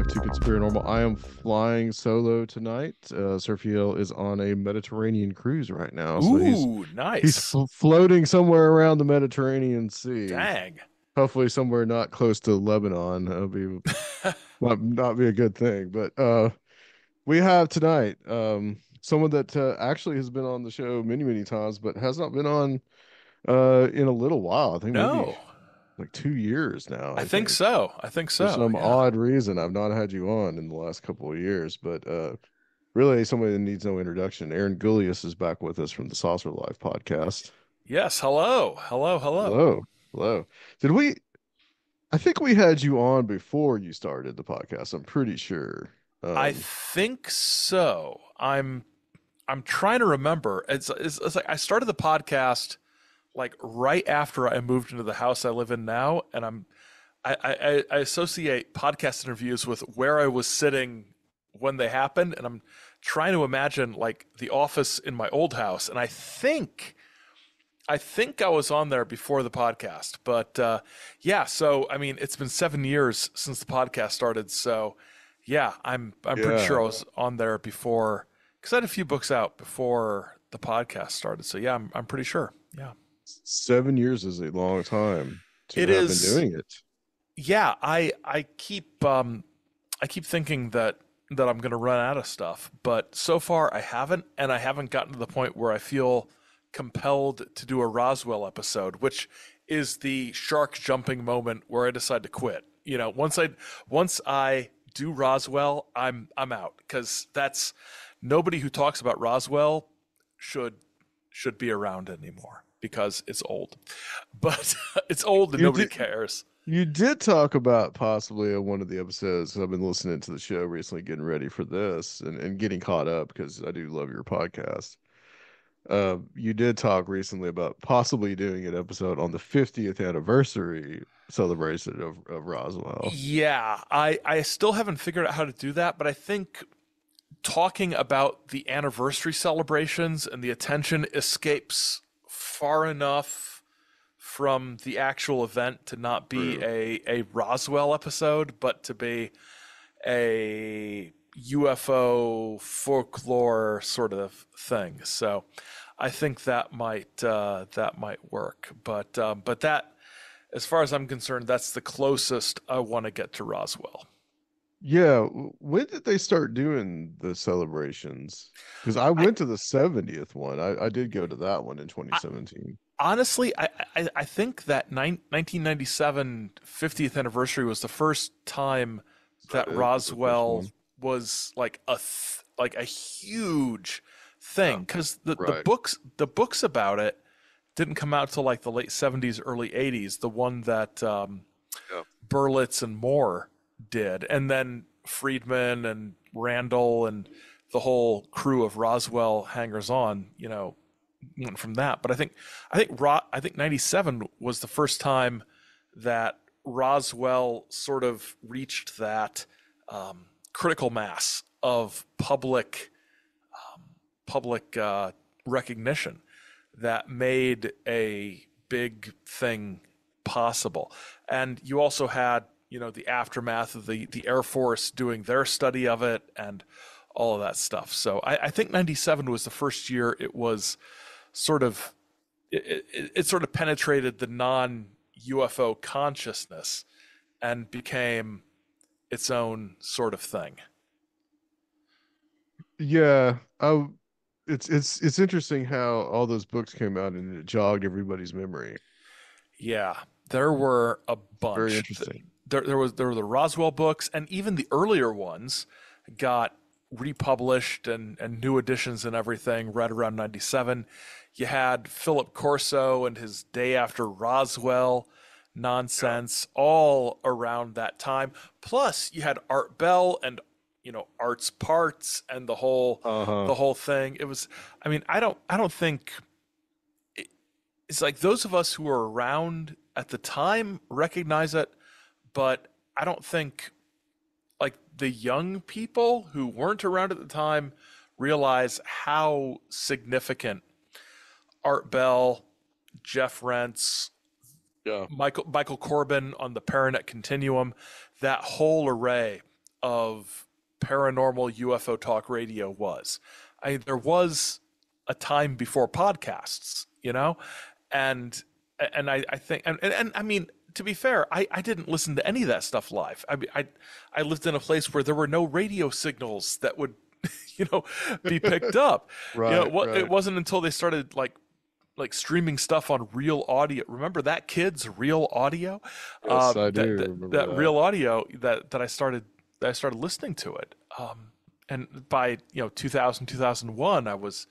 back to Conspirinormal. I am flying solo tonight. Sergio is on a Mediterranean cruise right now, so Ooh, he's nice. floating somewhere around the Mediterranean Sea. Dang. Hopefully, somewhere not close to Lebanon. That'll be might not be a good thing. But we have tonight someone that actually has been on the show many, many times, but has not been on in a little while. I think maybe No, like 2 years now. I I think think. so. I think For so. some Yeah. odd reason, I've not had you on in the last couple of years, but really somebody that needs no introduction. Aaron Gulyas is back with us from the Saucer Life podcast. Yes. Hello. Hello. Hello. Hello. Hello. Did we I think we had you on before you started the podcast. I'm pretty sure. I Um, think so. I'm trying to remember. It's like I started the podcast like right after I moved into the house I live in now, and I associate podcast interviews with where I was sitting when they happened, and I'm trying to imagine like the office in my old house, and I think I was on there before the podcast, but yeah. So I mean, it's been 7 years since the podcast started. So yeah, I'm pretty sure yeah. I was on there before because I had a few books out before the podcast started. So yeah, I'm pretty sure. Yeah, 7 years is a long time to it have been is. doing it. Yeah, I keep thinking that I'm going to run out of stuff, but so far I haven't, and I haven't gotten to the point where I feel compelled to do a Roswell episode, which is the shark jumping moment where I decide to quit. You know, once I do Roswell, I'm out because that's nobody who talks about Roswell should should be around anymore because it's old. But it's old and You nobody did cares. you did talk about possibly on one of the episodes. I've been listening to the show recently, getting ready for this and getting caught up because I do love your podcast. You did talk recently about possibly doing an episode on the 50th anniversary celebration of Roswell. Yeah, I still haven't figured out how to do that, but I think talking about the anniversary celebrations and the attention escapes far enough from the actual event to not be True. a Roswell episode, but to be a UFO folklore sort of thing. So I think that might work. But that, as far as I'm concerned, that's the closest I want to get to Roswell. Yeah, when did they start doing the celebrations? Because I I, went to the 70th one. I did go to that one in I 2017. honestly, I think that 1997 50th anniversary was the first time That that it was the first Roswell one. was like like a huge Yeah, thing because right. the books about it didn't come out till like the late 70s, early 80s. The one that Yeah. Berlitz and Moore did, and then Friedman and Randall and the whole crew of Roswell hangers on, went from that. But I think 97 was the first time that Roswell sort of reached that critical mass of public recognition that made a big thing possible. And you also had, the aftermath of the Air Force doing their study of it and all of that stuff. So I think 97 was the first year it was sort of, it sort of penetrated the non UFO consciousness and became its own sort of thing. Yeah. It's interesting how all those books came out and it jogged everybody's memory. Yeah, there were a Very bunch. interesting. There were the Roswell books, and even the earlier ones got republished and new editions and everything right around 97. You had Philip Corso and his Day After Roswell Yeah. nonsense all around that time. Plus, you had Art Bell and Art's Parts and Uh-huh. the whole thing. It was, I mean, I don't think it's like those of us who were around at the time recognize it, but I don't think like the young people who weren't around at the time realize how significant Art Bell, Jeff Rentz, Yeah. Michael Corbin on the Paranet Continuum, that whole array of paranormal UFO talk radio was. There was a time before podcasts, and I think and I mean, to be fair, I didn't listen to any of that stuff live. I lived in a place where there were no radio signals that would you know be picked up. Right, It right. wasn't until they started like streaming stuff on Real Audio. Remember that, kids? Real Audio. Yes, I do That remember that. Real Audio that I started listening to it. And by 2000 2001, I was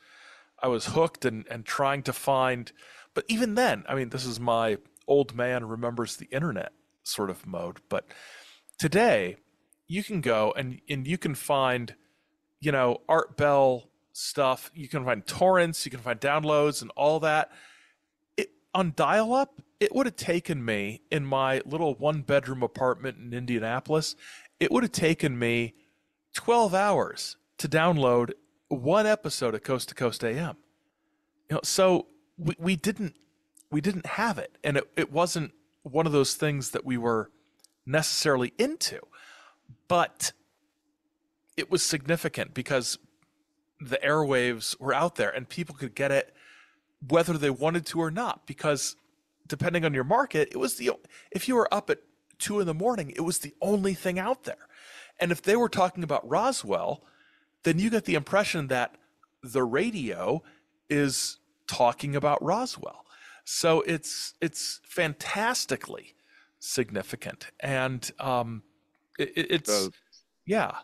hooked and trying to find. But even then, I mean, this is my old man remembers the internet sort of mode. But today, you can go and you can find Art Bell stuff. You can find torrents, you can find downloads and all that. On dial up, it would have taken me in my little 1 bedroom apartment in Indianapolis, it would have taken me 12 hours to download one episode of Coast to Coast AM. So we didn't have it, and it wasn't one of those things that we were necessarily into, but it was significant because the airwaves were out there and people could get it whether they wanted to or not, because depending on your market, if you were up at 2 in the morning, it was the only thing out there. And if they were talking about Roswell, then you get the impression that the radio is talking about Roswell. So it's fantastically significant, and it's Uh, yeah,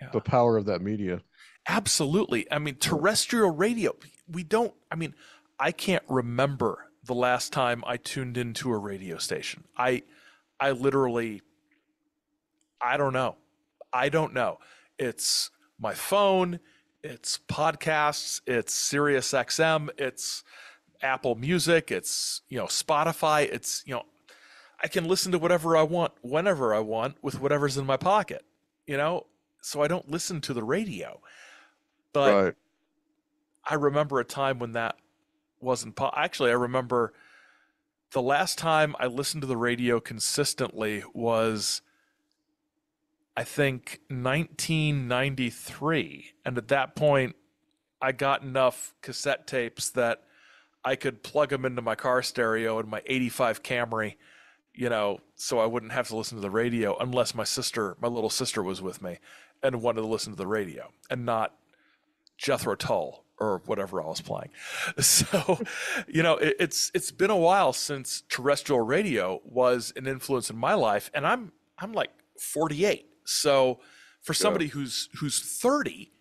yeah. the power of that media. Absolutely. I mean, terrestrial radio, we don't, I mean, I can't remember the last time I tuned into a radio station. I literally, I don't know. I don't know. It's my phone, it's podcasts, it's Sirius XM, it's Apple Music, it's, Spotify, it's, I can listen to whatever I want, whenever I want, with whatever's in my pocket, so I don't listen to the radio. But Right. I remember a time when that wasn't actually, I remember the last time I listened to the radio consistently was, I think, 1993. And at that point, I got enough cassette tapes that I could plug them into my car stereo in my 85 Camry, so I wouldn't have to listen to the radio unless my little sister was with me and wanted to listen to the radio and not Jethro Tull or whatever I was playing. So, it's been a while since terrestrial radio was an influence in my life, and I'm like 48. So, for Yeah. somebody who's 30,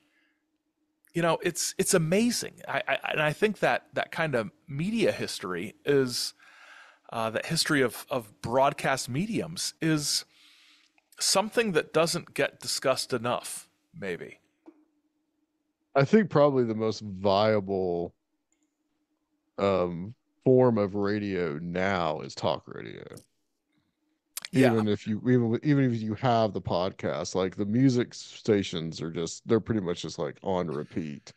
it's amazing. And I think that kind of media history is that history of broadcast mediums is something that doesn't get discussed enough, maybe. I think probably the most viable um form of radio now is talk radio. Yeah, Even if you have the podcast, like the music stations are just they're pretty much just like on repeat.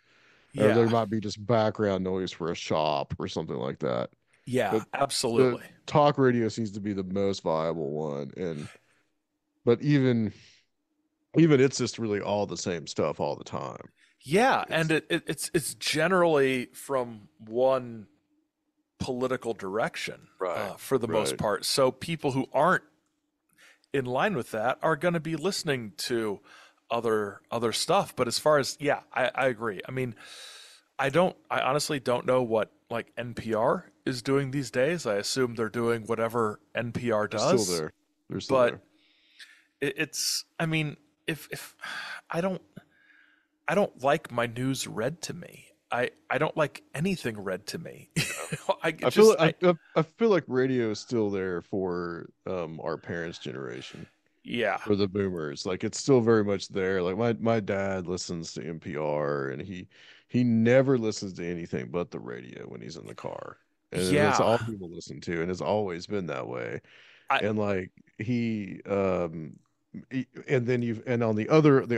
Or there yeah, might be just background noise for a shop or something like that. yeah, But the absolutely. talk radio seems to be the most viable one. But even it's just really all the same stuff all the time. Yeah, and It's it's generally from one political direction, right, for the most right. part. So people who aren't in line with that are going to be listening to other stuff. But as far as, yeah, I agree. I mean, I honestly don't know what like NPR is doing these days. I assume they're doing whatever NPR They're still does, there. They're still but there. it's, I mean, if I don't I don't like my news read to me. I don't like anything read to me. I I feel just I, I feel like radio is still there for our parents' generation, yeah. for the boomers. Like it's still very much there. Like my dad listens to NPR and he never listens to anything but the radio when he's in the car. And that's Yeah. all he will listen to, and it's always been that way. I And like and then and on the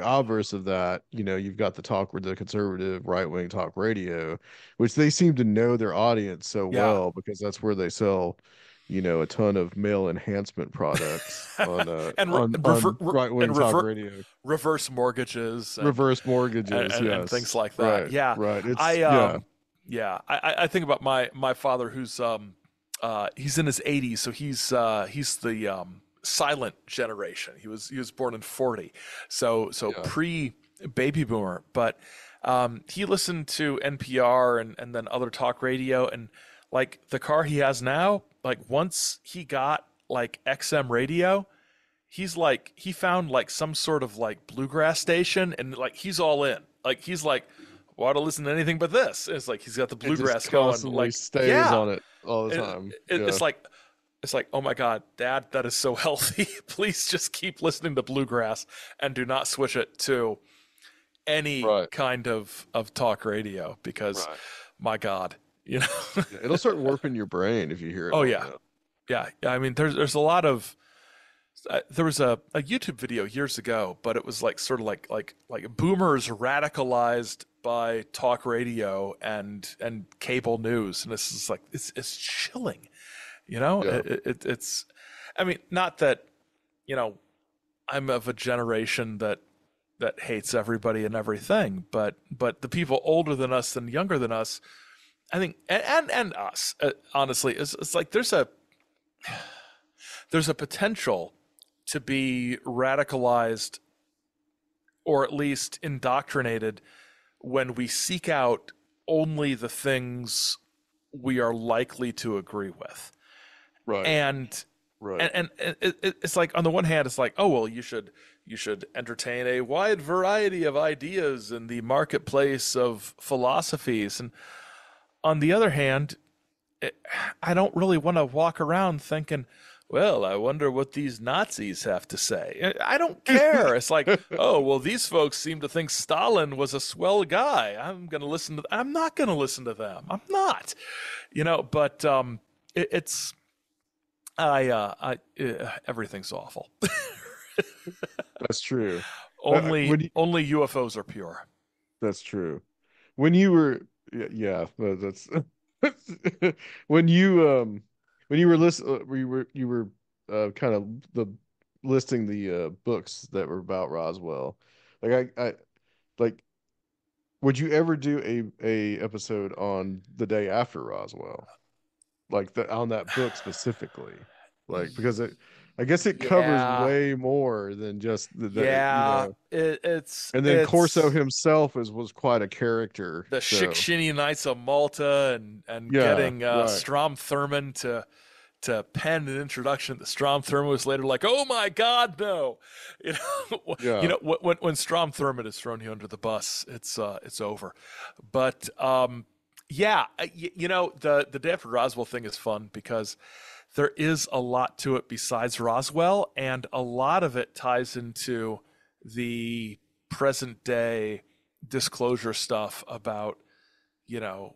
obverse of that, you've got the conservative right-wing talk radio, which they seem to know their audience so yeah. well because that's where they sell a ton of male enhancement products on and on right-wing and talk radio. reverse mortgages Reverse mortgages, and things yes. like that. Right, Yeah, right. It's I yeah. I think about my father who's he's in his 80s, so he's the silent generation. He was born in 40, so Yeah. pre baby boomer, but he listened to NPR and then other talk radio, and like the car he has now, like once he got like XM radio, he found like some sort of like bluegrass station, and like he's all in. Like he's like, want to listen to anything but this. It's like he's got the It just bluegrass going. constantly Like, stays yeah, on it all the it, time. Yeah. it's like, oh my God, Dad, that is so healthy. Please just keep listening to bluegrass and do not switch it to any Right. kind of talk radio because, Right. my God, you know. Yeah, it'll start warping your brain if you hear it Oh long yeah, enough. yeah. I mean, there's a lot of there was a YouTube video years ago, but it was like sort of like boomers radicalized by talk radio and cable news, and this is like it's chilling, you know. Yeah. It's, I mean, not that, you know, I'm of a generation that hates everybody and everything, but the people older than us and younger than us, I think, and us, honestly, it's like there's a potential to be radicalized or at least indoctrinated when we seek out only the things we are likely to agree with. Right. And Right. and it's like, on the one hand, it's like, oh well, you should entertain a wide variety of ideas in the marketplace of philosophies, and on the other hand, I don't really want to walk around thinking, well, I wonder what these Nazis have to say. I don't care. It's like, oh, well, these folks seem to think Stalin was a swell guy. I'm not going to listen to them. I'm not, you know, but it's, everything's awful. That's true. Only UFOs are pure. That's true. When you were, yeah, that's when you were you were kind of the listing the books that were about Roswell. Like I like, would you ever do a episode on the day after Roswell? Like on that book specifically? Like, because I guess it covers Yeah, way more than just yeah. It's and then Corso himself was quite a character. the So Shikshini Knights of Malta and yeah, getting right. Strom Thurmond to pen an introduction. The Strom Thurmond was later like, "Oh my God, no!" You know, you Yeah. know, when Strom Thurmond has thrown you under the bus, it's over. But yeah, you know, the Day After Roswell thing is fun because there is a lot to it besides Roswell, and a lot of it ties into the present day disclosure stuff about, you know,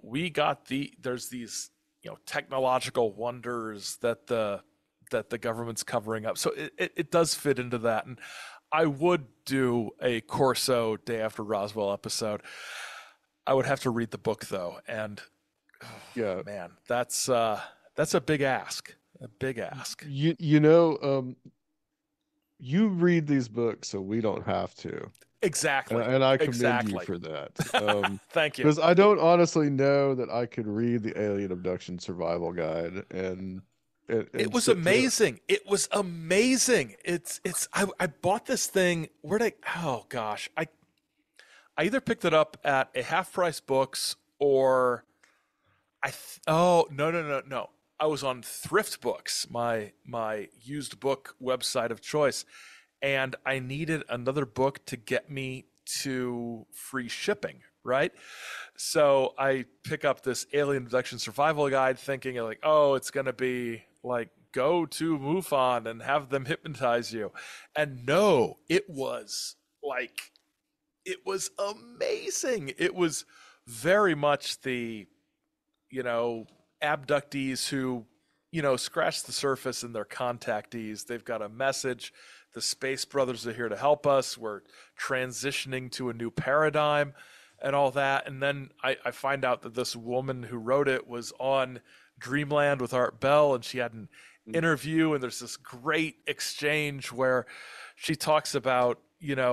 there's these, you know, technological wonders that the government's covering up. So it does fit into that. And I would do a Corso Day After Roswell episode. I would have to read the book though, and Yeah. man, that's a big ask. A big ask. You know, you read these books so we don't have to. Exactly. And I commend you Exactly. for that. Thank you. Because I don't honestly know that I could read the Alien Abduction Survival Guide It and was sit through it. amazing. It was amazing. I bought this thing. Oh gosh. I either picked it up at a half price books or oh, no. I was on Thrift Books, my used book website of choice, and I needed another book to get me to free shipping, right? So I pick up this Alien Abduction Survival Guide thinking like, oh, it's going to be like go to MUFON and have them hypnotize you. And no, it was amazing. It was very much the, you know, abductees who, you know, scratch the surface and they're contactees. They've got a message. The Space Brothers are here to help us. We're transitioning to a new paradigm and all that. And then I find out that this woman who wrote it was on Dreamland with Art Bell, and she had an interview, and there's this great exchange where she talks about,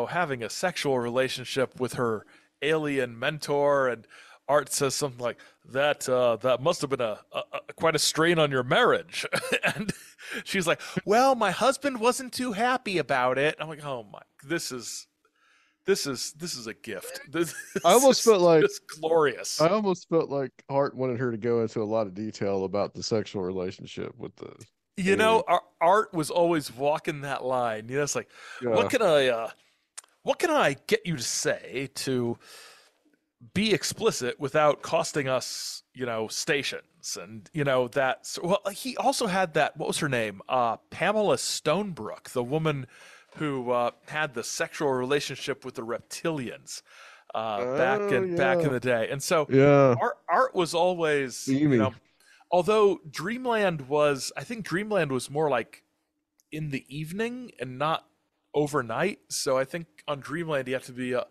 having a sexual relationship with her alien mentor, and Art says something like that must have been a quite a strain on your marriage. And she's like, well, my husband wasn't too happy about it. I'm like, oh my, this is a gift. This I almost is felt like just glorious. I almost felt like Hart wanted her to go into a lot of detail about the sexual relationship with the alien. Art was always walking that line. It's like, what Yeah, can I get you to say to be explicit without costing us, stations, and that. Well, he also had that. What was her name? Pamela Stonebrook, the woman who had the sexual relationship with the reptilians oh back in yeah, the day. And so yeah. art was always, Beamy. although I think Dreamland was more like in the evening and not overnight. So I think on Dreamland you have to be a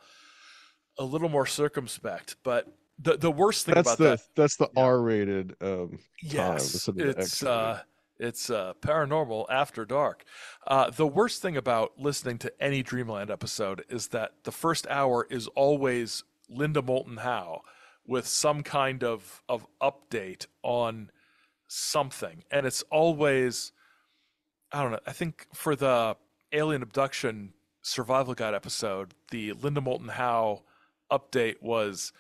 little more circumspect. But the worst thing about that, That's the yeah, R-rated time yes, instead of the X-rated. it's paranormal after dark. The worst thing about listening to any Dreamland episode is that the first hour is always Linda Moulton Howe with some kind of update on something, and it's always, I don't know. I think for the Alien Abduction Survival Guide episode, the Linda Moulton Howe update was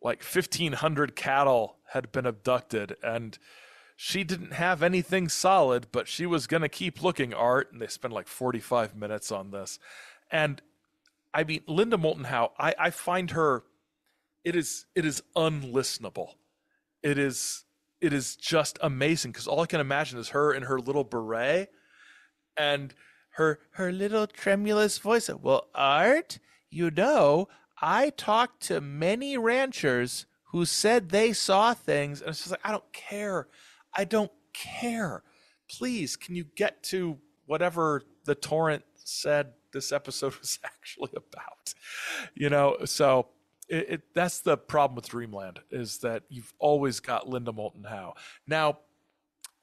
like 1,500 cattle had been abducted, and she didn't have anything solid, but she was going to keep looking, Art. And they spent like 45 minutes on this. And I mean, Linda Moulton Howe, I find her, it is unlistenable. It is just amazing, because all I can imagine is her in her little beret and her little tremulous voice. Well, Art, I talked to many ranchers who said they saw things, and it's just like, I don't care. I don't care. Please, can you get to whatever the torrent said this episode was actually about? So that's the problem with Dreamland, is that you've always got Linda Moulton Howe. Now,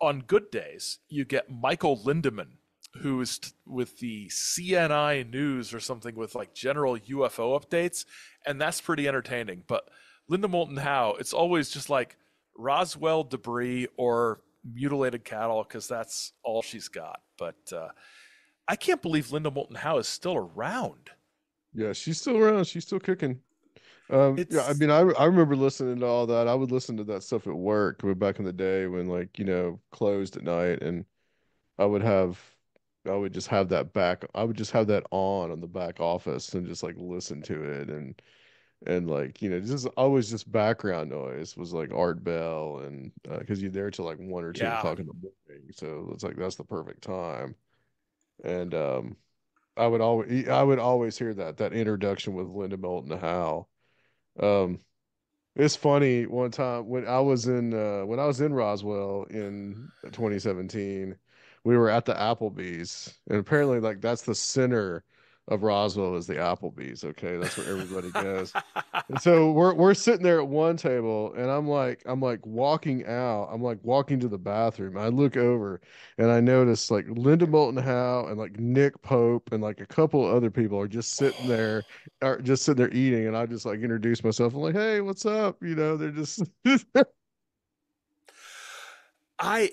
on good days, you get Michael Lindemann, who is with the CNI News or something, with like general UFO updates, and that's pretty entertaining. But Linda Moulton Howe, it's always just like Roswell debris or mutilated cattle, because that's all she's got. But I can't believe Linda Moulton Howe is still around. Yeah, she's still around. She's still kicking. Yeah, I It's mean, I remember listening to all that. I would listen to that stuff at work back in the day when, like, closed at night, and I would have, I would just have that back. I would just have that on the back office and just like listen to it, and like, just always just background noise was like Art Bell, and because you're there till like 1 or 2 yeah, o'clock in the morning, so it's like that's the perfect time. And I would always hear that introduction with Linda Moulton Howe. Um, it's funny, one time when I was in Roswell in 2017, we were at the Applebee's, and apparently like that's the center of Roswell is the Applebee's. Okay, that's where everybody goes. And so we're sitting there at one table, and I'm like walking out. I'm like walking to the bathroom. I look over, and I notice like Linda Moulton Howe and like Nick Pope and like a couple of other people are just sitting there eating, and I just like introduce myself. I'm like, hey, what's up? They're just I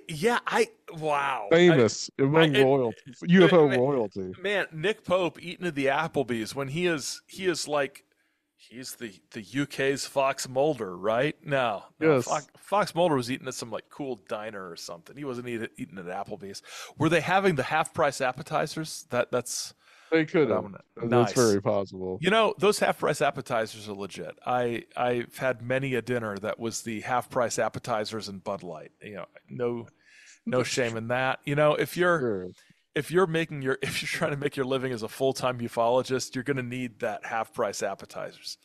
wow. famous among I royalty, UFO royalty. man, Nick Pope eating at the Applebee's when he is like, he's the UK's Fox Mulder, right? No, Yes, Fox Mulder was eating at some like cool diner or something. He wasn't eating at Applebee's. Were they having the half price appetizers? That's they could what have. I'm gonna. That's Nice. very possible. Those half price appetizers are legit. I've had many a dinner that was the half price appetizers and Bud Light. No shame in that. Sure, If you're if you're trying to make your living as a full-time ufologist, you're going to need that half-price appetizers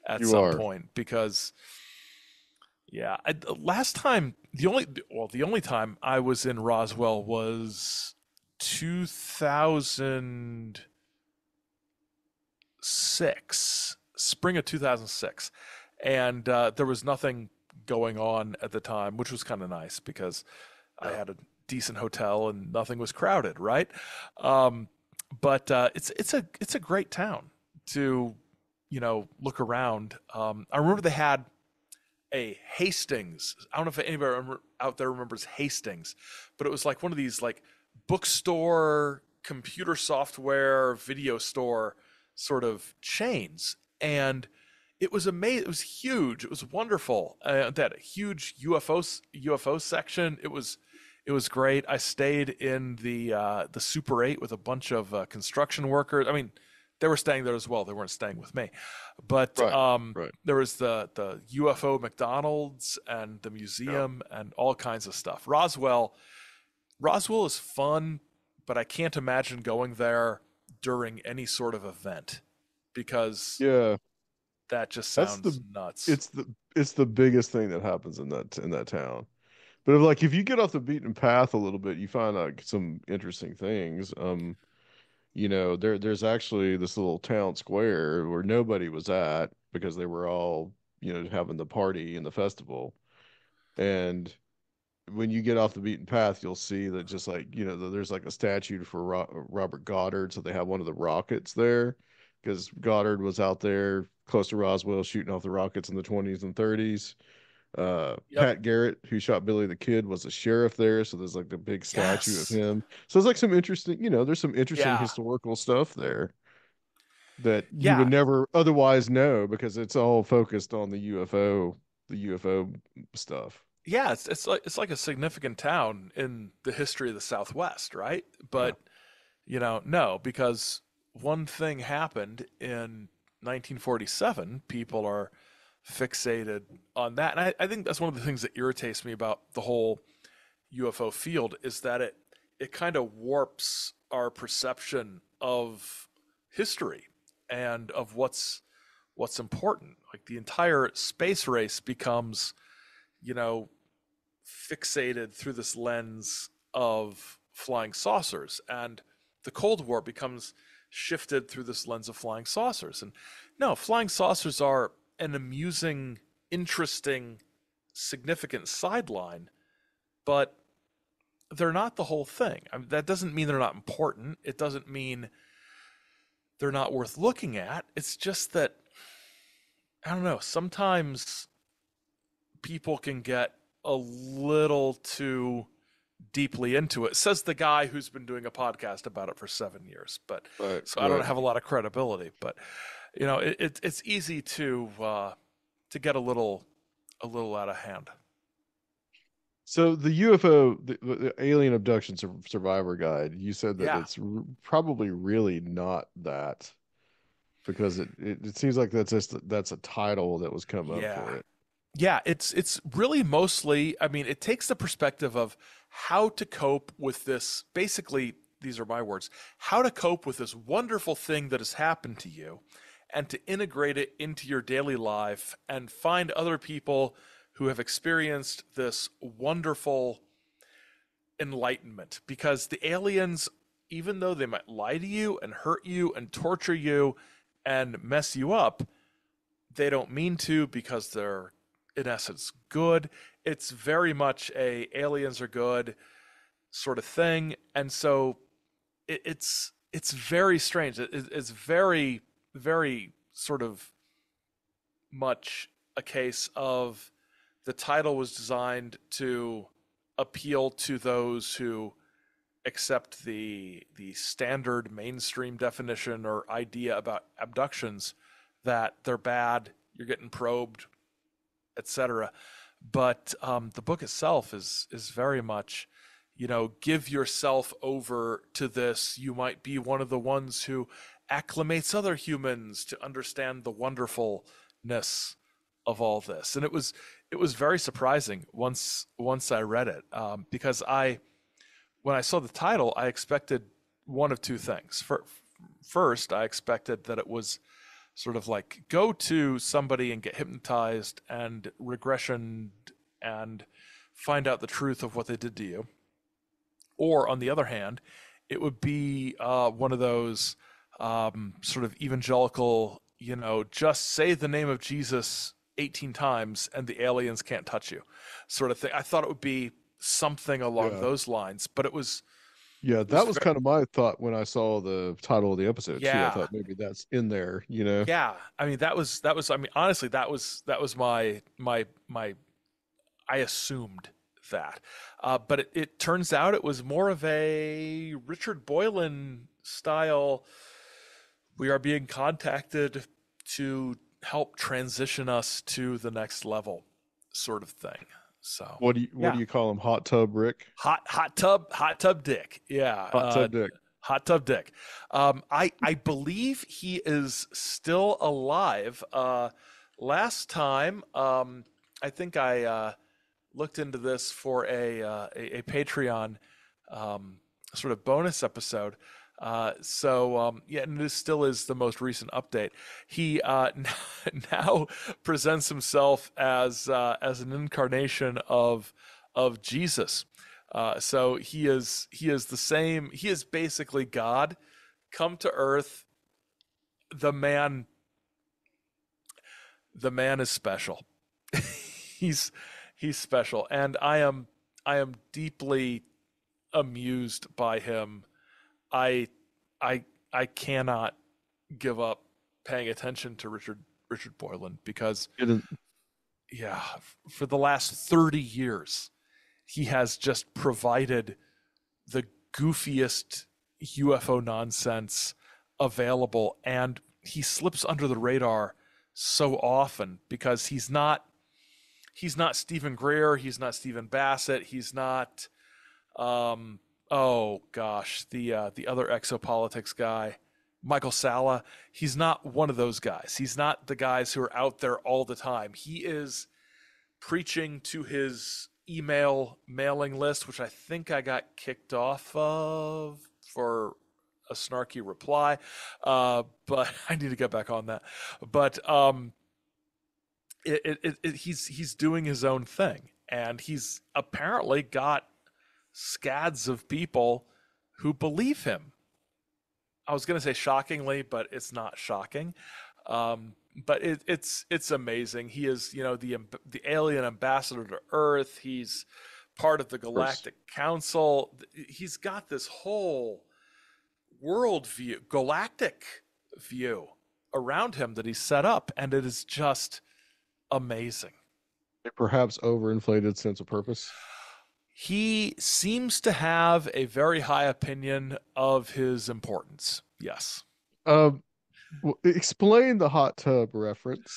at you some are. point, because yeah, the only time I was in Roswell was 2006, spring of 2006, and there was nothing going on at the time, which was kind of nice because I Yeah. had a decent hotel and nothing was crowded, right? Um, but it's a great town to look around. I remember they had a Hastings. I don't know if anybody out there remembers Hastings, but it was like one of these like bookstore, computer software, video store sort of chains, and it was amazing. It was huge. It was wonderful. They had a huge UFO section. It was great. I stayed in the Super 8 with a bunch of construction workers. I mean, they were staying there as well. They weren't staying with me, but Right. Right. there was the UFO McDonald's and the Yeah. museum and all kinds of stuff. Roswell is fun, but I can't imagine going there during any sort of event because Yeah. that just That's sounds the nuts. it's the biggest thing that happens in that town. But if you get off the beaten path a little bit, you find like some interesting things. There's actually this little town square where nobody was at because they were all, having the party and the festival. And when you get off the beaten path, you'll see that just like, there's like a statue for Robert Goddard. So they have one of the rockets there because Goddard was out there close to Roswell shooting off the rockets in the 20s and 30s. Yep. Pat Garrett, who shot Billy the Kid, was a sheriff there. So there's like the big statue of Yes. him. So there's like some interesting, there's some interesting Yeah. historical stuff there that you would Yeah. never otherwise know because it's all focused on the UFO stuff. Yeah. It's like a significant town in the history of the Southwest, right? Yeah. But no, because one thing happened in 1947. People are fixated on that, and I think that's one of the things that irritates me about the whole UFO field is that it kind of warps our perception of history and of what's important. Like the entire space race becomes, you know, fixated through this lens of flying saucers, and the Cold War becomes shifted through this lens of flying saucers. And no, flying saucers are an amusing, interesting, significant sideline, but they're not the whole thing. I mean, that doesn't mean they're not important. It doesn't mean they're not worth looking at. It's just that, I don't know, sometimes people can get a little too deeply into it. Says the guy who's been doing a podcast about it for 7 years. But Right, so I don't right. have a lot of credibility. But it's easy to get a little out of hand. So the UFO, the Alien Abduction Survivor Guide, you said that Yeah, it's probably really not that because it seems like that's a title that was come up yeah, for it. yeah. It's really mostly. I mean, it takes the perspective of how to cope with this. Basically, these are my words: how to cope with this wonderful thing that has happened to you, and to integrate it into your daily life, and find other people who have experienced this wonderful enlightenment. Because the aliens, even though they might lie to you and hurt you and torture you and mess you up, they don't mean to because they're in essence good. It's very much a aliens are good sort of thing, and so it's very strange. It's very very sort of much a case of the title was designed to appeal to those who accept the standard mainstream definition or idea about abductions, that they're bad, you're getting probed, etc. But the book itself is very much, give yourself over to this. You might be one of the ones who acclimates other humans to understand the wonderfulness of all this. And it was very surprising once I read it, because when I saw the title, I expected one of two things. First, I expected that it was sort of like go to somebody and get hypnotized and regression and find out the truth of what they did to you. Or on the other hand, it would be one of those sort of evangelical, just say the name of Jesus 18 times and the aliens can't touch you, sort of thing. I thought it would be something along Yeah. those lines, but Yeah, it was that was very, kind of my thought when I saw the title of the episode too. I yeah, thought maybe that's in there, you know. yeah. I mean, I mean, honestly, that was my. I assumed that, but it turns out it was more of a Richard Boylan style. We are being contacted to help transition us to the next level, sort of thing. So What do yeah, you call him? Hot tub Rick? hot tub Dick. Yeah, Hot tub Dick. hot tub Dick. I believe he is still alive. Last time, I think I looked into this for a Patreon sort of bonus episode. Yeah, and this still is the most recent update. He now presents himself as an incarnation of Jesus. So he is the same. He is basically God come to Earth. The man the man is special. he's he's special, and I am deeply amused by him. I I cannot give up paying attention to Richard Boylan because It yeah, for the last 30 years he has just provided the goofiest UFO nonsense available, and he slips under the radar so often because he's not Stephen Greer, he's not Stephen Bassett, he's not oh gosh, the other exopolitics guy, Michael Salla. He's not one of those guys. He's not the guys who are out there all the time. He is preaching to his email mailing list, which I think I got kicked off of for a snarky reply, but I need to get back on that. But he's doing his own thing, and he's apparently got scads of people who believe him. I was going to say shockingly, but it's not shocking. But it's amazing. He is, the alien ambassador to Earth. He's part of the course. Galactic Council. He's got this whole world view, galactic view around him that he's set up, and it is just amazing. A perhaps overinflated sense of purpose. He seems to have a very high opinion of his importance. Yes. Um, Explain the hot tub reference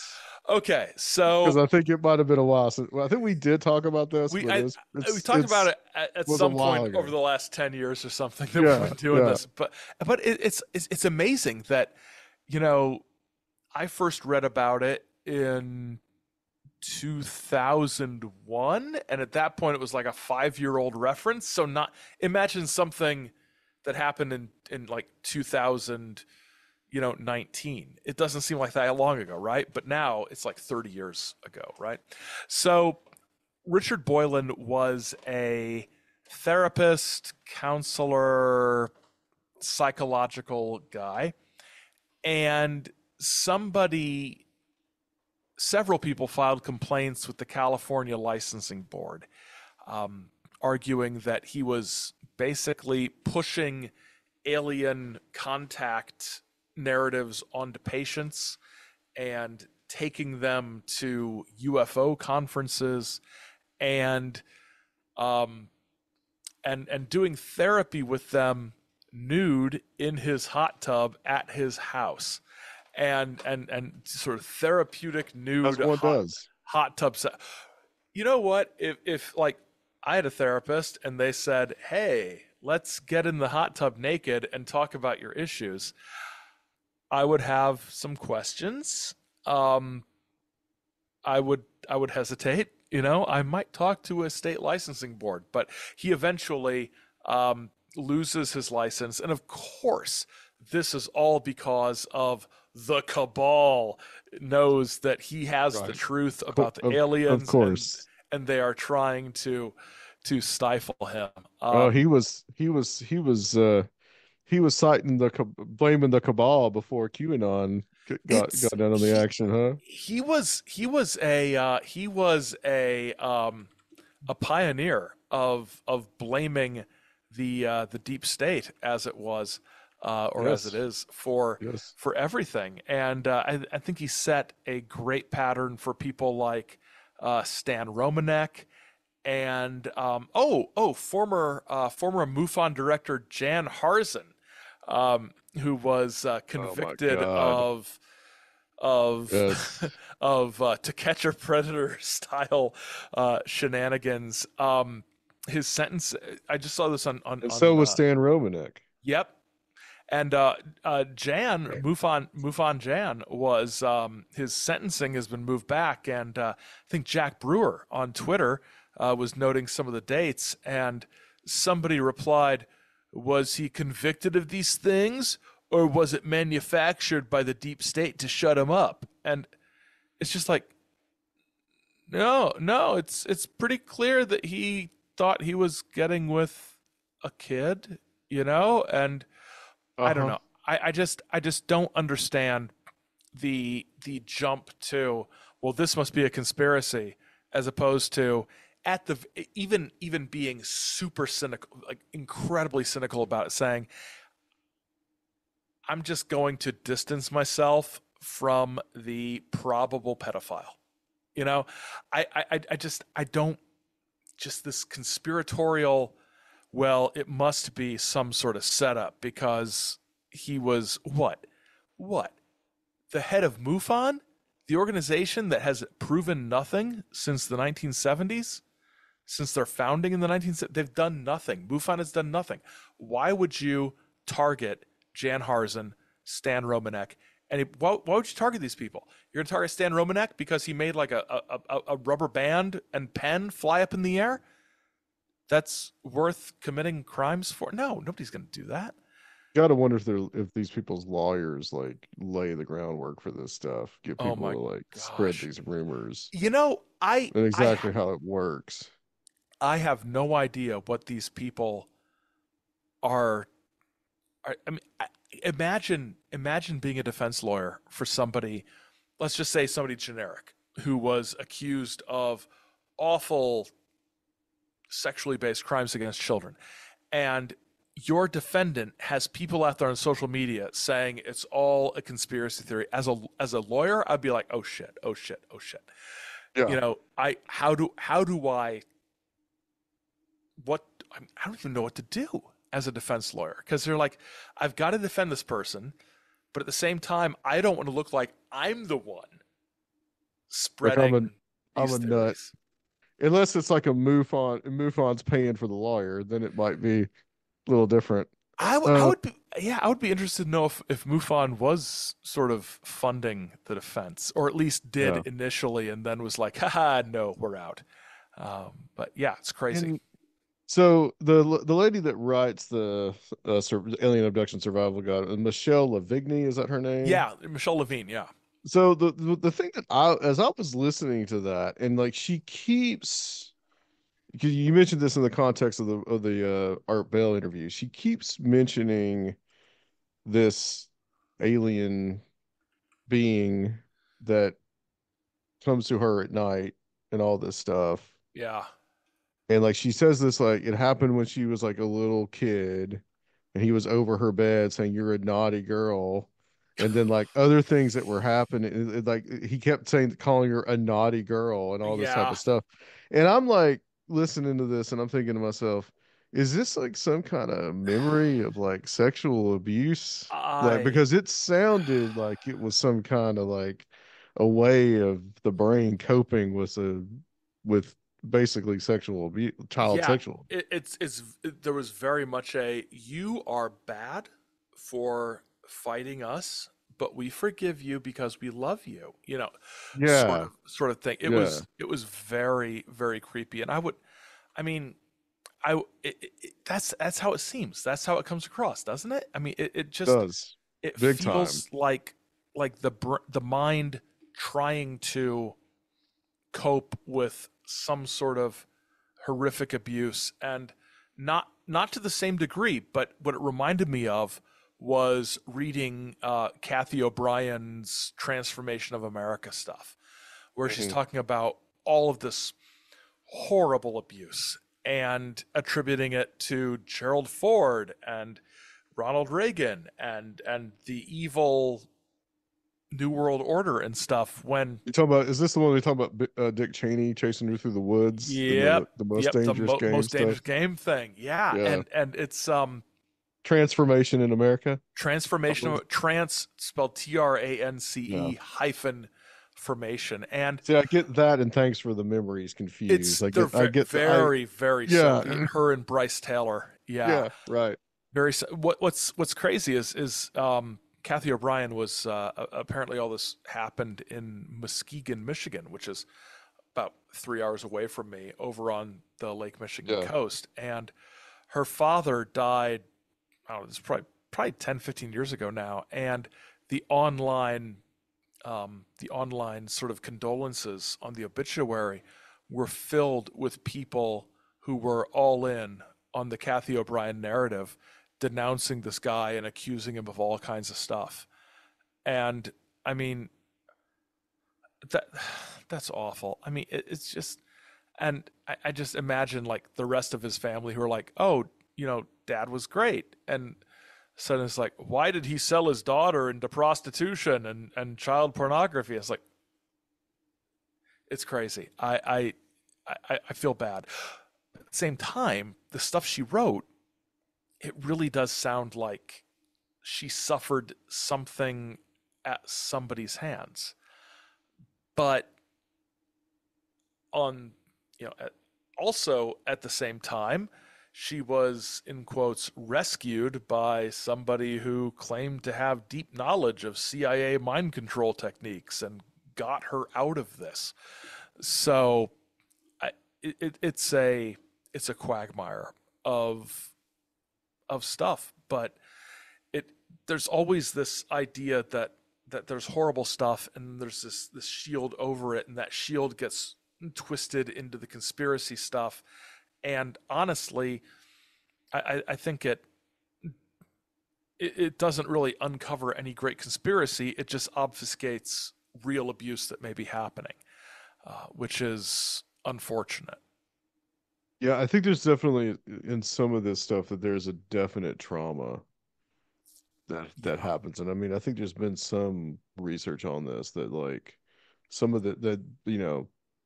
Okay, because so I think it might have been a while since. Well, I think we did talk about this, we but I, we talked about it at was a some while point over ago. the last 10 years or something that we've Yeah, been doing yeah. this. But it's amazing that you know I first read about it in 2001, and at that point it was like a 5-year-old reference. So not imagine something that happened in like 2000, 19. It doesn't seem like that long ago, right? But now it's like 30 years ago, right? So Richard Boylan was a therapist, counselor, psychological guy, and several people filed complaints with the California Licensing Board, arguing that he was basically pushing alien contact narratives onto patients and taking them to UFO conferences and doing therapy with them nude in his hot tub at his house, and sort of therapeutic As nude one does. hot tub set. You know what? If like I had a therapist and they said, "Hey, let's get in the hot tub naked and talk about your issues," I would have some questions. I would hesitate. I might talk to a state licensing board, but he eventually loses his license, and of course, this is all because of the cabal knows that he has the Right. truth about the Of aliens, and course. they are trying to stifle him. Oh, he was citing blaming the cabal before QAnon. It's Got down on the action, huh? he was a pioneer of blaming the deep state as it was or as it Yes. is Yes. for everything, and I think he set a great pattern for people like Stan Romanek and former MUFON director Jan Harzen, who was Oh my convicted God. of Yes. of To Catch a Predator style shenanigans. His sentence. I just saw this And so on was Stan Romanek. Yep. And Jan Mufon Jan was his sentencing has been moved back, and I think Jack Brewer on Twitter was noting some of the dates, and somebody replied, "Was he convicted of these things, or was it manufactured by the deep state to shut him up?" And it's just like, no, it's pretty clear that he thought he was getting with a kid, and I don't Uh-huh. know. I just don't understand the jump to, well, this must be a conspiracy, as opposed to at the even being super cynical, like incredibly cynical about it, saying I'm just going to distance myself from the probable pedophile. You know, I don't, just this conspiratorial, well, it must be some sort of setup because he was what the head of MUFON, the organization that has proven nothing since the 1970s, since their founding in the 1970s. They've done nothing. MUFON has done nothing. Why would you target Jan Harzen, Stan Romanek? And why would you target these people? You're going to target Stan Romanek because he made like a rubber band and pen fly up in the air? That's worth committing crimes for? No, nobody's going to do that. Gotta wonder if these people's lawyers like lay the groundwork for this stuff, get Oh people my to like spread gosh. these rumors You know, and exactly how it works. I have no idea what these people are. I mean, imagine being a defense lawyer for somebody. Let's just say somebody generic who was accused of awful sexually based crimes against children, and your defendant has people out there on social media saying it's all a conspiracy theory. As a lawyer, I'd be like, oh shit, oh shit, oh shit. Yeah. I how do I what I don't even know what to do as a defense lawyer, because they're like, I've got to defend this person, but at the same time, I don't want to look like I'm the one Like spreading I'm these a nut. theories. Unless it's like a MUFON and MUFON's paying for the lawyer, then it might be a little different. I Uh would be, yeah, I would be interested to know if MUFON was sort of funding the defense, or at least did yeah. initially, and then was like, haha, no, we're out. But yeah, it's crazy. And so the lady that writes the Alien Abduction Survival Guide, Michelle Lavigny, is that her name? Yeah, Michelle Levine. Yeah, So the thing that I as I was listening to that, and like she keeps, because you mentioned this in the context of the Art Bell interview, she keeps mentioning this alien being that comes to her at night and all this stuff. yeah, And like she says this, like it happened when she was like a little kid and he was over her bed saying, "You're a naughty girl." And then like other things that were happening, like he kept saying, calling her a naughty girl and all this type yeah. of stuff. And I'm like listening to this and I'm thinking to myself, is this like some kind of memory of like sexual abuse? Like, I because it sounded like it was some kind of like a way of the brain coping with basically sexual abuse, child Yeah, sexual. there was very much a, you are bad for fighting us, but we forgive you because we love you, Yeah, sort of thing. yeah, It was very, very creepy, and I mean, that's how it seems. That's how it comes across, doesn't it? I mean, it just, does it big time. feels like the mind trying to cope with some sort of horrific abuse, and not to the same degree, but what it reminded me of was reading Kathy O'Brien's Transformation of America stuff, where she's Hmm. talking about all of this horrible abuse and attributing it to Gerald Ford and Ronald Reagan and the evil New World Order and stuff. When You talking about? Is this the one we talking about? Dick Cheney chasing her through the woods in yep, the most yep, the dangerous game most dangerous stuff? game thing, yeah, Yeah, and it's transformation in America, I transformation believe. trans spelled TRANCE Yeah. hyphen formation, and See, I get that, and thanks for the memories confused. they're I get very very similar. yeah, Her and Bryce Taylor, yeah, yeah, right. very. What's crazy is Kathy O'Brien was apparently all this happened in Muskegon, Michigan, which is about 3 hours away from me, over on the Lake Michigan Yeah. coast, and her father died. I don't know, it's probably 10, 15 years ago now, and the online the online sort of condolences on the obituary were filled with people who were all in on the Kathy O'Brien narrative, denouncing this guy and accusing him of all kinds of stuff. And I mean, that that's awful. I mean, it's just, and I just imagine like the rest of his family who are like, oh, dad was great. And so it's like, why did he sell his daughter into prostitution and child pornography? It's like, it's crazy. I feel bad. At the same time, the stuff she wrote, it really does sound like she suffered something at somebody's hands. But on, also at the same time, she was, in quotes, rescued by somebody who claimed to have deep knowledge of CIA mind control techniques and got her out of this. So it's a quagmire of stuff, but it there's always this idea that there's horrible stuff and there's this shield over it, and that shield gets twisted into the conspiracy stuff. And honestly, I think it doesn't really uncover any great conspiracy. It just obfuscates real abuse that may be happening, which is unfortunate. Yeah, I think there's definitely in some of this stuff that there's a definite trauma that Yeah, happens. And I mean, I think there's been some research on this that like some of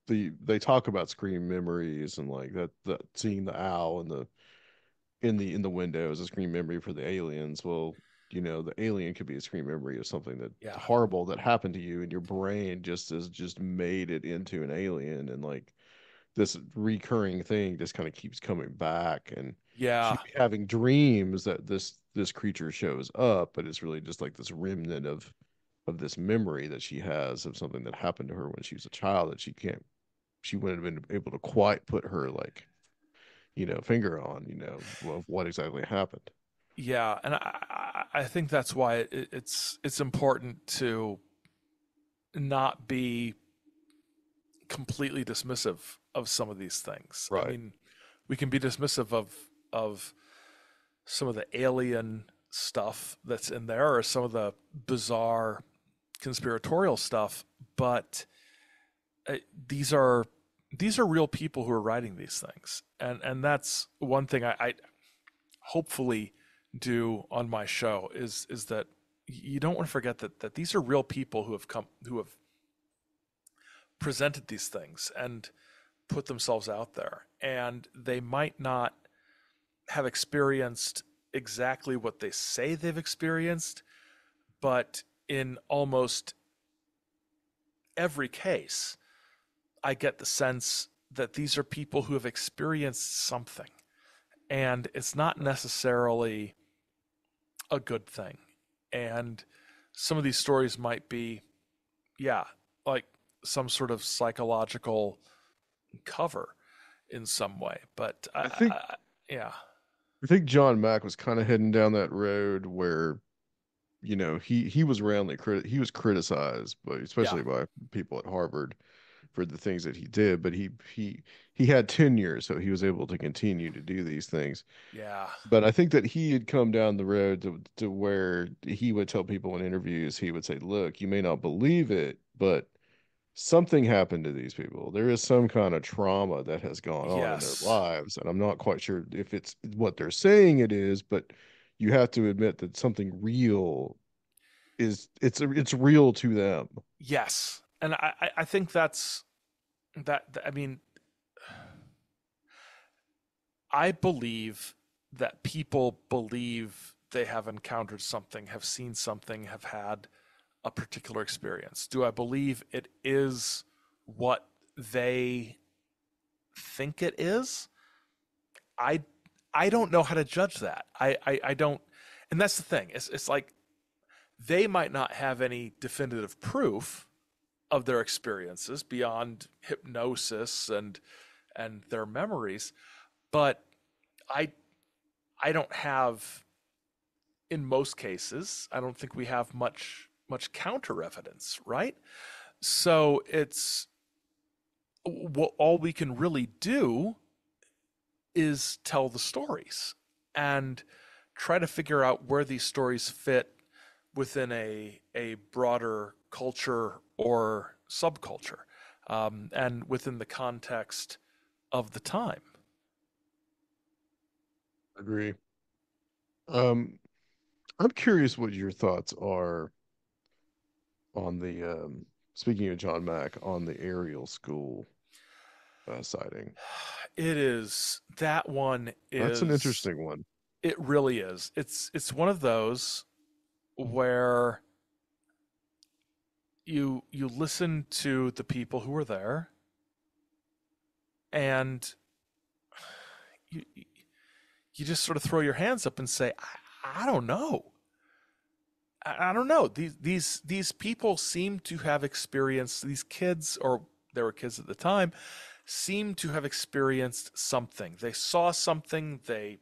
they talk about screen memories and like that seeing the owl in the window is a screen memory for the aliens. Well, the alien could be a screen memory of something that yeah, horrible that happened to you, and your brain just made it into an alien, and like this recurring thing just kind of keeps coming back, and yeah, she'd be having dreams that this creature shows up, but it's really just like this remnant of this memory that she has of something that happened to her when she was a child that she wouldn't have been able to quite put her like finger on of what exactly happened. yeah. And I think that's why it's important to not be completely dismissive of some of these things. I Right. mean, we can be dismissive of some of the alien stuff that's in there or some of the bizarre conspiratorial stuff, but uh, these are these are real people who are writing these things, and that's one thing I hopefully do on my show is that you don't want to forget that these are real people who have presented these things and put themselves out there, and they might not have experienced exactly what they say they've experienced, but in almost every case, I get the sense that these are people who have experienced something, and it's not necessarily a good thing. And some of these stories might be, yeah, like some sort of psychological cover in some way. But I think yeah, I think John Mack was kind of heading down that road where he was he was criticized, but yeah, especially by people at Harvard for the things that he did, but he had tenure, so he was able to continue to do these things. Yeah. But I think that he had come down the road to where he would tell people in interviews, he would say, "Look, you may not believe it, but something happened to these people. There is some kind of trauma that has gone on in their Yes. lives, and I'm not quite sure if it's what they're saying it is, but you have to admit that something real it's real to them." Yes. And I think that's I mean, I believe that people believe they have encountered something, have seen something, have had a particular experience. Do I believe it is what they think it is? I I don't know how to judge that. I don't, and that's the thing. It's like they might not have any definitive proof of their experiences beyond hypnosis and their memories, but I I don't have, in most cases, I don't think we have much counter evidence, right? So it's what all we can really do is tell the stories and try to figure out where these stories fit within a broader culture or subculture, and within the context of the time. Agree. Um, I'm curious what your thoughts are on the speaking of John Mack on the Ariel School sighting. It is, that one That's an is, interesting one. it really is. It's one of those where you listen to the people who were there, and you you just sort of throw your hands up and say, I don't know. I don't know. These people seem to have experienced, these kids, or they were kids at the time, seem to have experienced something. They saw something. They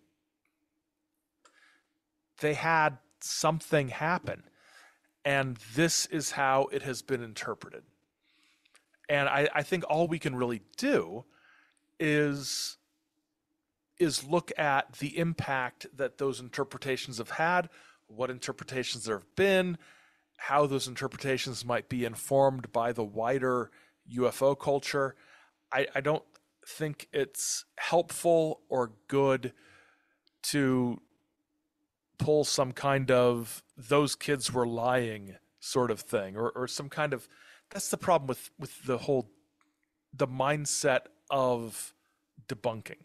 had something happen, and this is how it has been interpreted. And I think all we can really do is look at the impact that those interpretations have had, what interpretations there have been, how those interpretations might be informed by the wider UFO culture. I don't think it's helpful or good to pull some kind of those kids were lying sort of thing, or some kind of, that's the problem with the mindset of debunking,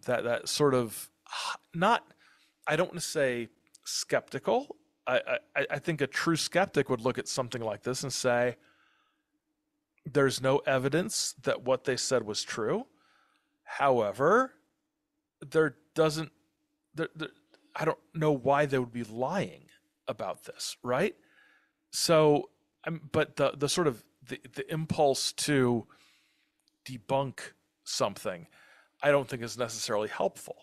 that sort of, not, I don't want to say skeptical. I think a true skeptic would look at something like this and say, there's no evidence that what they said was true. However, there doesn't, there, I don't know why they would be lying about this, right? So, but the sort of the impulse to debunk something, I don't think is necessarily helpful.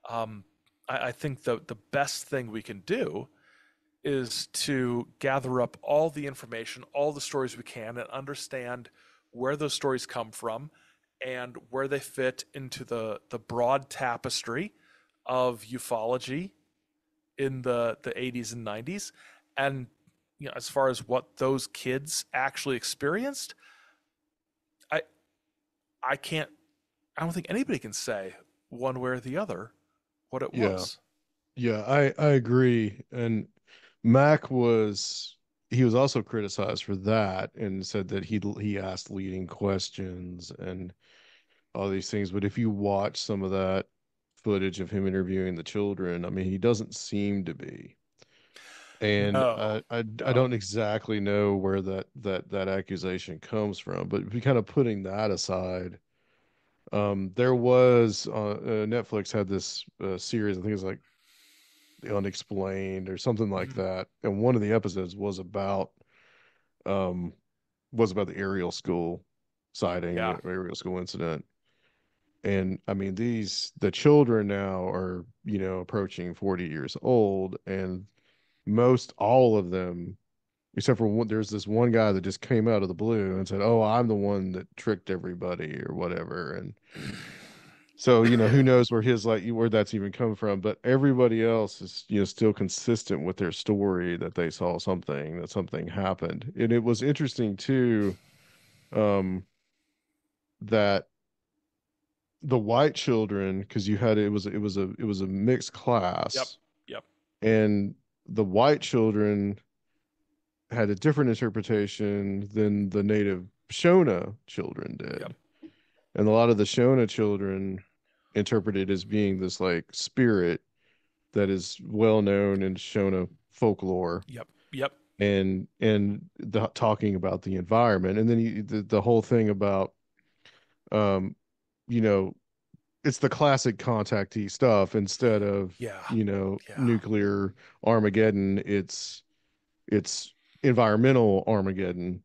I think the best thing we can do is to gather up all the information, all the stories we can, and understand where those stories come from and where they fit into the broad tapestry of ufology in the 80s and 90s. And as far as what those kids actually experienced, I I can't, I don't think anybody can say one way or the other what it Yeah. was. Yeah, I agree. And Mac was he was also criticized for that and said that he asked leading questions and all these things. But if you watch some of that footage of him interviewing the children, I mean, he doesn't seem to be. And No, I no. don't exactly know where that accusation comes from. But if we kind of putting that aside, there was Netflix had this series. I think it's like The Unexplained or something like Mhm. that. And one of the episodes um was about the Ariel School sighting, Yeah. Ariel School incident. And I mean, the children now are, approaching 40 years old, and most all of them except for one, there's this one guy that just came out of the blue and said, "Oh, I'm the one that tricked everybody," or whatever. And so, who knows where his like where that's even come from, but everybody else is, still consistent with their story that they saw something, that something happened. And it was interesting too, um, that the white children, because you had it was a mixed Yep. class, Yep. and the white children had a different interpretation than the native Shona children Yep. did. And a lot of the Shona children interpreted as being this like spirit that is well known in Shona folklore, Yep. Yep. talking about the environment. And then the whole thing about um you know it's the classic contactee stuff. Instead of Yeah. Yeah. nuclear Armageddon, it's environmental Armageddon.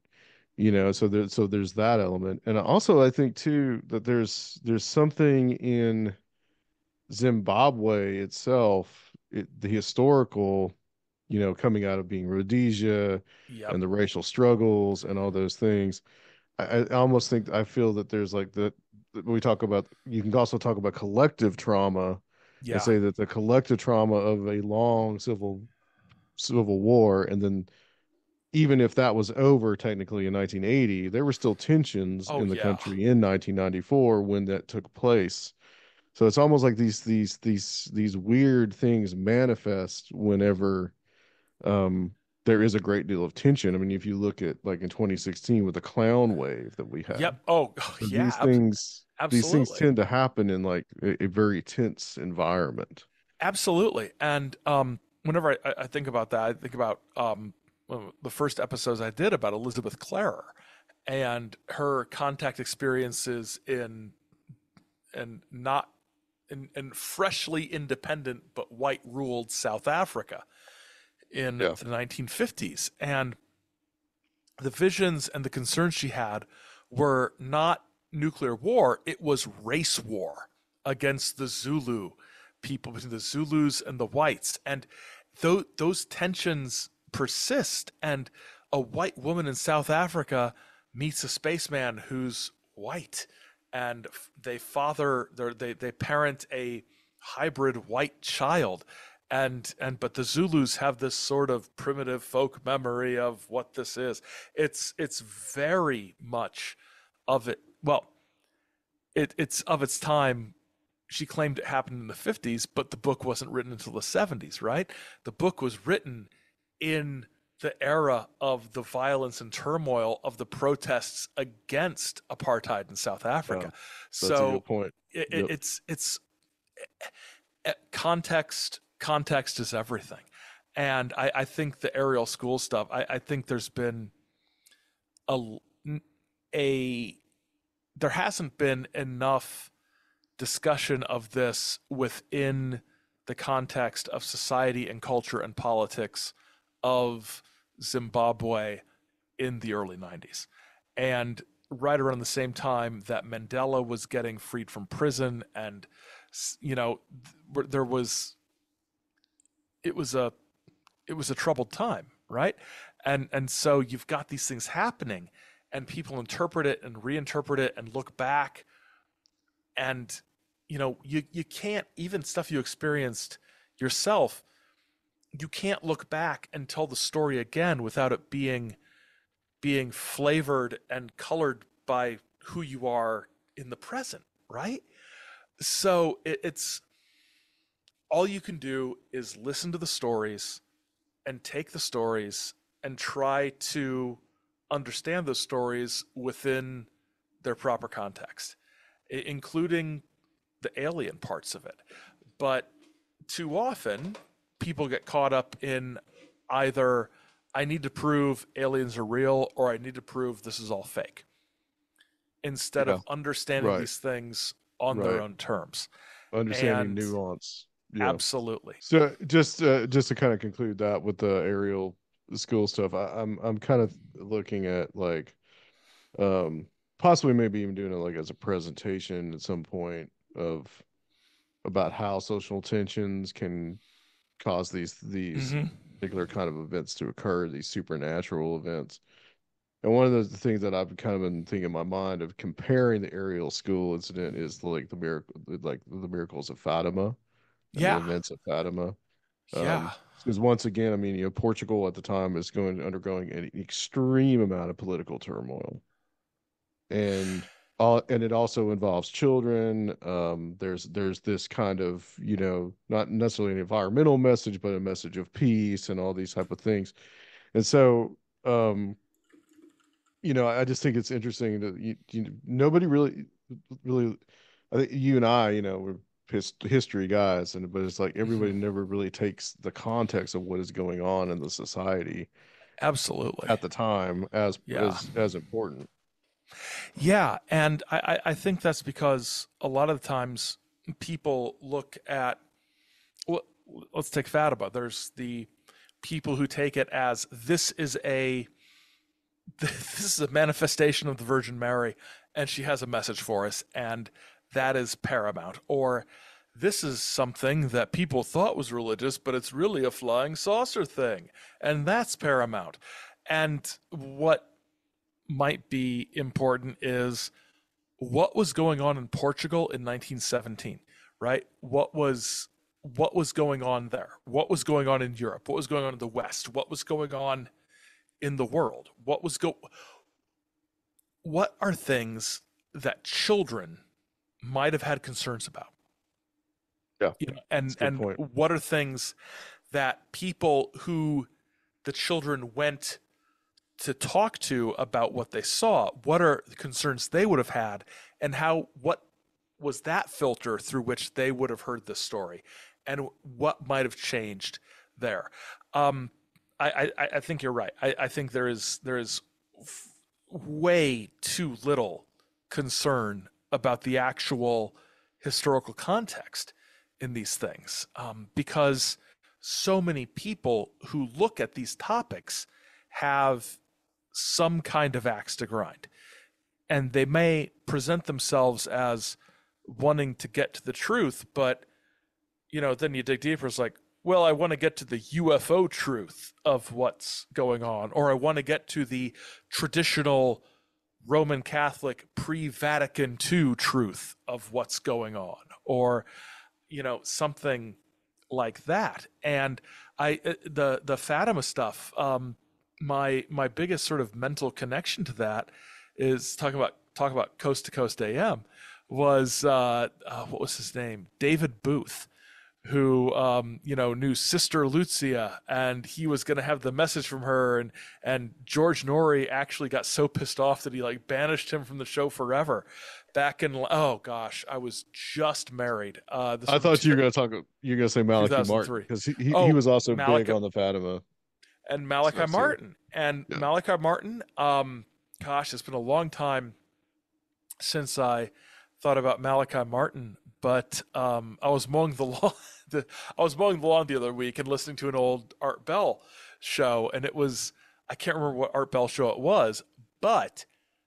So there's that element. And also I think too that there's something in Zimbabwe itself, the historical, coming out of being Rhodesia Yep. and the racial struggles and all those things. I almost think, I feel that there's like we talk about, you can also talk about collective trauma and Yeah. say that the collective trauma of a long civil war, and then even if that was over technically in 1980, there were still tensions Oh in the yeah. country in 1994 when that took place. So it's almost like these weird things manifest whenever um there is a great deal of tension. I mean, if you look at like in 2016 with the clown wave that we had, Yep. Oh yeah. these things Absolutely. tend to happen in like a very tense environment. Absolutely. And whenever I think about that, I think about the first episodes I did about Elizabeth Clare and her contact experiences in not in freshly independent but white ruled South Africa in Yeah. the 1950s. And the visions and the concerns she had were not nuclear war, it was race war against the Zulu people, between the Zulus and the whites. And those tensions persist. And a white woman in South Africa meets a spaceman who's white, and they parent a hybrid white child. And but the Zulus have this sort of primitive folk memory of what this is. It's very much of it. Well, it's of its time. She claimed it happened in the 50s, but the book wasn't written until the 70s, right? The book was written in the era of the violence and turmoil of the protests against apartheid in South Yeah, Africa. that's a So good point. Yep. it's context is everything. And I think the aerial school stuff, I think there's been a a there hasn't been enough discussion of this within the context of society and culture and politics of Zimbabwe in the early 90s. And right around the same time that Mandela was getting freed from prison, and you know there was it was a it was a troubled time, right? And so you've got these things happening, and people interpret it and reinterpret it and look back, and you can't, even stuff you experienced yourself, you can't look back and tell the story again without it being flavored and colored by who you are in the present, right? So it's all you can do is listen to the stories and take the stories and try to understand those stories within their proper context, including the alien parts of it. But too often, people get caught up in either I need to prove aliens are real or I need to prove this is all fake, instead Yeah. of understanding Right. these things on their Right. own terms. Understanding And nuance. Yeah. absolutely. So just to kind of conclude that with the aerial school stuff, I'm kind of looking at like um possibly maybe even doing it like as a presentation at some point about how social tensions can cause these Hmm. particular kind of events to occur, these supernatural events. And one of the things that I've kind of been thinking in my mind of comparing the Ariel school incident is like the miracles of Fatima and the Yeah, events of Fatima. yeah, Because once again, I mean, Portugal at the time is undergoing an extreme amount of political turmoil, and and it also involves children. There's this kind of, not necessarily an environmental message, but a message of peace and all these type of things. And so, I just think it's interesting that nobody really, I think you and I, we're history guys, but it's like everybody hmm never really takes the context of what is going on in the society absolutely. at the time as Yeah, as important. yeah, and I think that's because a lot of the times people look at, well, let's take Fatima. There's the people who take it as this is a manifestation of the Virgin Mary, and she has a message for us, and that is paramount. Or this is something that people thought was religious, but it's really a flying saucer thing, and that's paramount. And what might be important is what was going on in Portugal in 1917, right? What was going on there? What was going on in Europe? What was going on in the West? What was going on in the world? What are things that children might have had concerns about? Yeah, And that's a good point. what are things that people who the children went to talk to about what they saw, what are the concerns they would have had, and what was that filter through which they would have heard this story, and what might have changed there. Um, I think you're right. I think there is way too little concern about the actual historical context in these things, because so many people who look at these topics have some kind of axe to grind, and they may present themselves as wanting to get to the truth, but then you dig deeper, it's like, well, I want to get to the UFO truth of what's going on, or I want to get to the traditional Roman Catholic pre-Vatican II truth of what's going on, or something like that. And the Fatima stuff, my biggest sort of mental connection to that is talk about Coast to Coast AM was what was his name, David Booth, who knew Sister Lucia, and he was going to have the message from her, and George Norrie actually got so pissed off that he like banished him from the show forever. Back in, oh gosh, I was just married. This I would be thought you were gonna say Malachi Martin 2003. because he Oh, was also big Malachi on the Fatima and Malachi stuff too. Martin and Yeah. Malachi Martin. Gosh, it's been a long time since I thought about Malachi Martin, but I was mowing the lawn. I was mowing the lawn the other week and listening to an old Art Bell show, and I can't remember what Art Bell show it was, but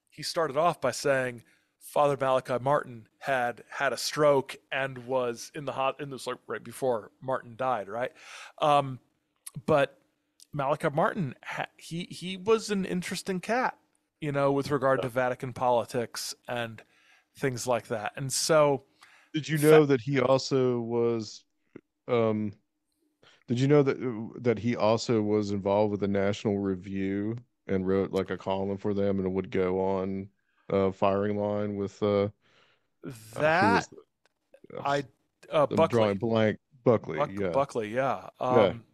he started off by saying Father Malachi Martin had a stroke and was in the hot in this like right before Martin died, right? Um, but Malachi Martin, he was an interesting cat, with regard to Vatican politics and things like that. And so, Did you fa- know that he also was? Um, did you know that he also was involved with the National Review and wrote like a column for them and would go on firing line with who was that uh, I I'm drawing Buckley, blank, Buckley. Yeah, Buckley, yeah.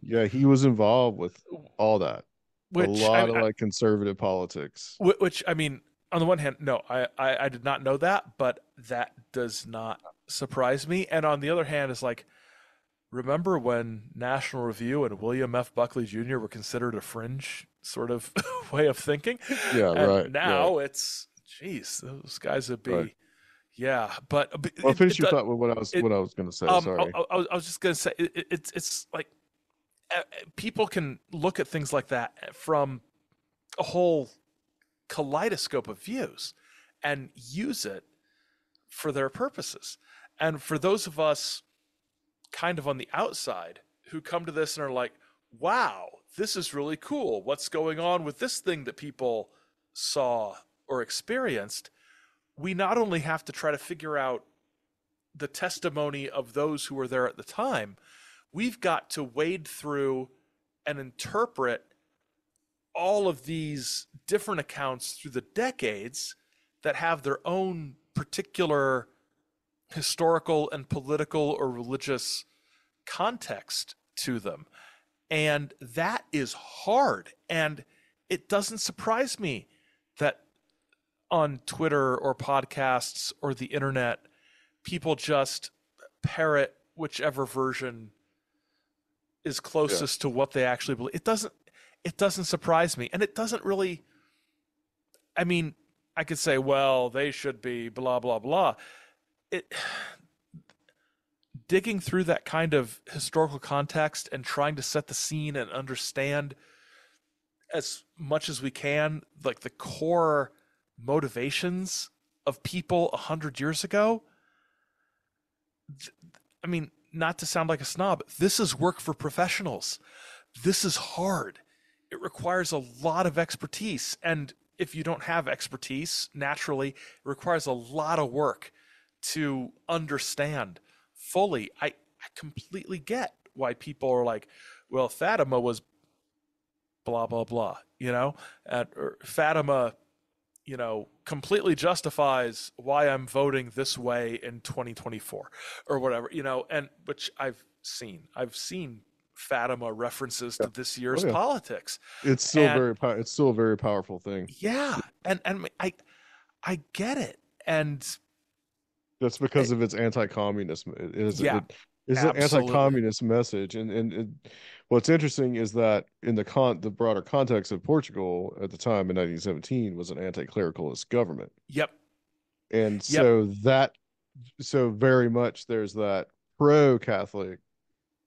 yeah. He was involved with all that. A Which lot of like conservative politics. which I mean, on the one hand, no, I did not know that, but that does not surprise me. And on the other hand, it's like, remember when National Review and William F. Buckley Jr. were considered a fringe sort of way of thinking, Yeah, and right, right, now it's, geez, those guys would right. be, yeah. But Well, finish your thought with it what I was going to say. Sorry. I was just gonna say it's like people can look at things like that from a whole kaleidoscope of views and use it for their purposes. And for those of us kind of on the outside who come to this and are like, wow, this is really cool. What's going on with this thing that people saw or experienced? We not only have to try to figure out the testimony of those who were there at the time, we've got to wade through and interpret all of these different accounts through the decades that have their own particular historical and political or religious context to them. And that is hard. And it doesn't surprise me that on Twitter or podcasts or the internet, people just parrot whichever version is closest to what they actually believe. It doesn't surprise me. And it doesn't really, I mean, I could say, well, they should be blah, blah, blah. It, digging through that kind of historical context and trying to set the scene and understand as much as we can, like the core motivations of people 100 years ago. I mean, not to sound like a snob, this is work for professionals. This is hard. It requires a lot of expertise. And if you don't have expertise, naturally, it requires a lot of work to understand fully. I completely get why people are like, well, Fatima was blah, blah, blah, or Fatima, completely justifies why I'm voting this way in 2024 or whatever, and which I've seen Fatima references to this year's politics. It's still it's still a very powerful thing. Yeah. And I get it. And that's because of its anti-communist. It is an absolutely. anti-communist message, and what's interesting is that in the broader context of Portugal at the time in 1917 was an anti-clericalist government. Yep. And so very much there's that pro-Catholic.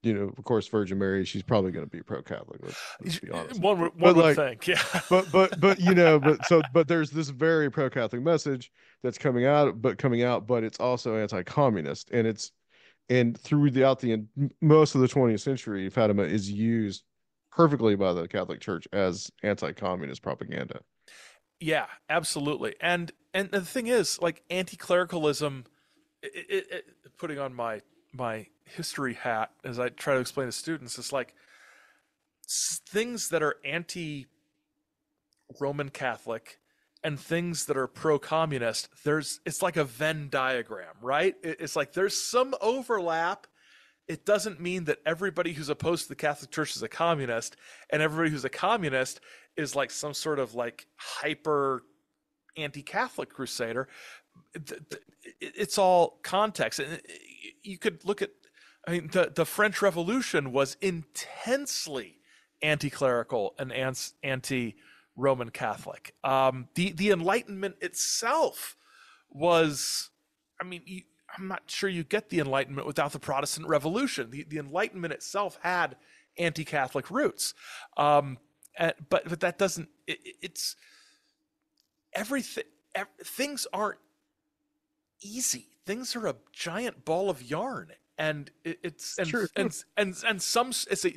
Of course, Virgin Mary, she's probably going to be pro-Catholic. Let's be honest. One would think, yeah. but there's this very pro-Catholic message that's coming out, but it's also anti-communist, and throughout most of the 20th century, Fatima is used perfectly by the Catholic Church as anti-communist propaganda. Yeah, absolutely. And the thing is, like, anti-clericalism, putting on my history hat as I try to explain to students, it's like things that are anti-Roman Catholic and things that are pro-communist, it's like a Venn diagram, right? It's like there's some overlap. It doesn't mean that everybody who's opposed to the Catholic Church is a communist, and everybody who's a communist is like some sort of like hyper anti-Catholic crusader. It's all context. And you could look at, the French Revolution was intensely anti-clerical and anti-Roman Catholic. The Enlightenment itself was, I'm not sure you get the Enlightenment without the Protestant Revolution. The Enlightenment itself had anti-Catholic roots. But that doesn't, it's everything, things aren't easy. Things are a giant ball of yarn. And it's some, it's a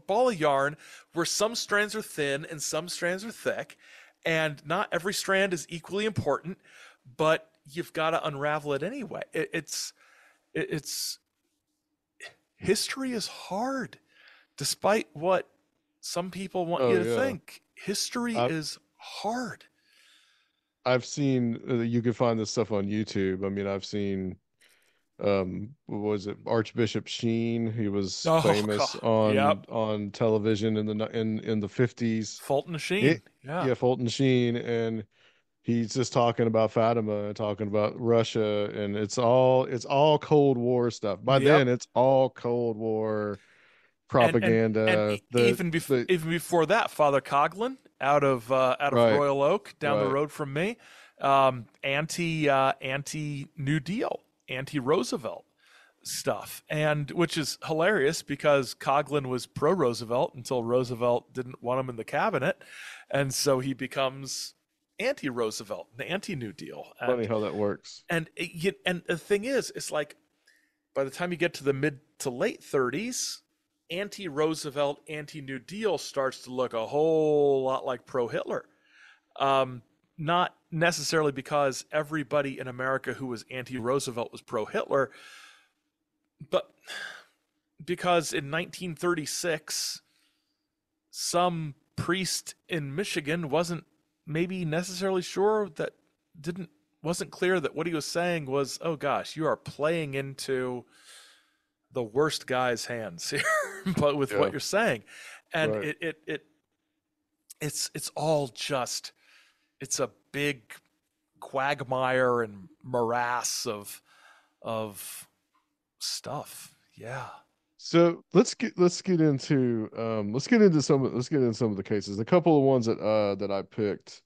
ball of yarn where some strands are thin and some strands are thick, and not every strand is equally important, but you've got to unravel it anyway. It's history is hard, despite what some people want you to think. History is hard. I've seen you can find this stuff on YouTube. I've seen what was it, Archbishop Sheen? He was famous on television in the 50s. Fulton Sheen. Fulton Sheen, and he's just talking about Fatima and talking about Russia, and it's all Cold War stuff. By then, it's all Cold War propaganda. And even before that, Father Coughlin out of Royal Oak, down the road from me, anti New Deal, anti Roosevelt stuff, and which is hilarious because Coughlin was pro Roosevelt until Roosevelt didn't want him in the cabinet, and so he becomes anti Roosevelt, the anti New Deal. Funny how that works. And the thing is, it's like by the time you get to the mid to late 30s, anti-Roosevelt, anti-New Deal starts to look a whole lot like pro-Hitler. Not necessarily because everybody in America who was anti-Roosevelt was pro-Hitler, but because in 1936, some priest in Michigan wasn't maybe necessarily sure that wasn't clear that what he was saying was, oh gosh, you are playing into the worst guy's hands here, but with Yeah. what you're saying, and Right. it's all just, it's a big quagmire and morass of stuff. Yeah. So let's get into some of the cases. A couple of ones that I picked,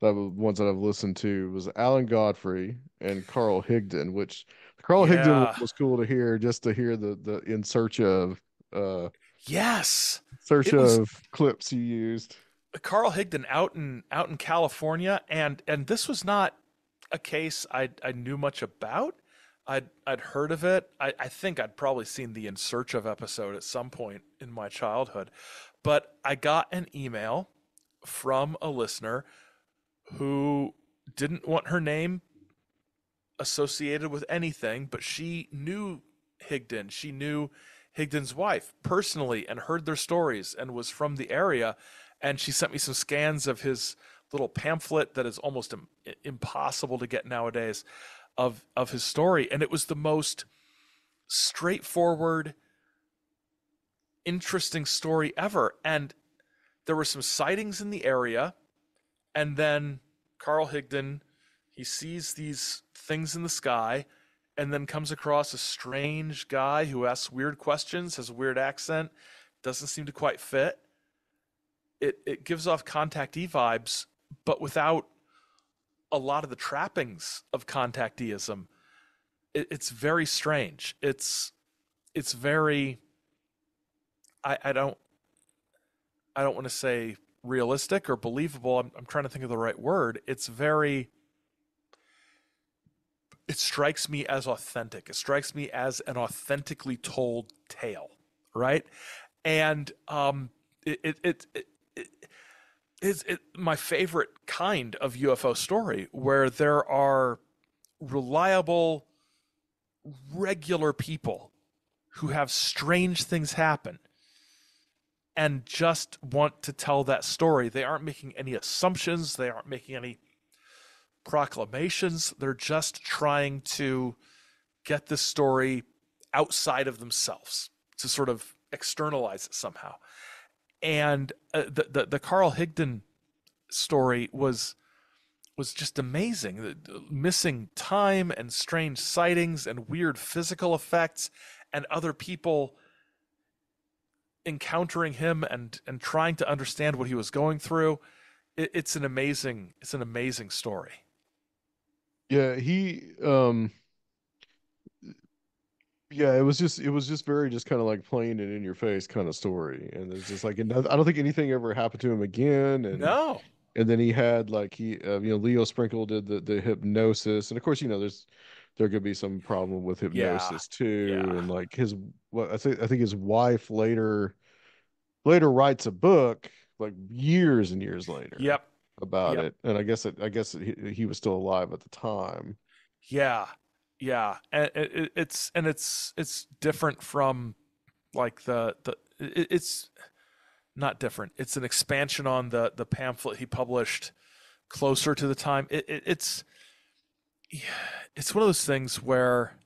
ones that I've listened to, was Alan Godfrey and Carl Higdon, which Carl Higdon Yeah. was cool to hear, just to hear the uh Yes. search It was of clips you used. Carl Higdon out in California, and this was not a case I knew much about. I'd heard of it. I think I'd probably seen the In Search of episode at some point in my childhood, but I got an email from a listener who didn't want her name associated with anything, but she knew Higdon. She knew Higdon's wife personally and heard their stories and was from the area. And she sent me some scans of his little pamphlet that is almost impossible to get nowadays of his story. And it was the most straightforward, interesting story ever. And there were some sightings in the area. And then Carl Higdon, he sees these things in the sky and then comes across a strange guy who asks weird questions, has a weird accent, doesn't seem to quite fit. It gives off contactee vibes, but without a lot of the trappings of contacteeism. It's very strange. It's very, I don't want to say realistic or believable. I'm trying to think of the right word. It strikes me as authentic. It strikes me as an authentically told tale, right? And it's my favorite kind of UFO story, where there are reliable, regular people who have strange things happen and just want to tell that story. They aren't making any assumptions. They aren't making any proclamations. They're just trying to get this story outside of themselves, to sort of externalize it somehow. And the Carl Higdon story was just amazing. Missing time and strange sightings and weird physical effects and other people encountering him and trying to understand what he was going through. It's an amazing story. Yeah, yeah, it was just very, just kind of like playing it in your face kind of story, and it's just like, I don't think anything ever happened to him again, No. and then he had like Leo Sprinkle did the hypnosis, and of course there could be some problem with Yeah. hypnosis too, Yeah. and like I think his wife later writes a book like years and years later Yep. about Yep. it, and he was still alive at the time. Yeah. Yeah. And it's different from like it's not different. It's an expansion on the pamphlet he published closer to the time. It's one of those things where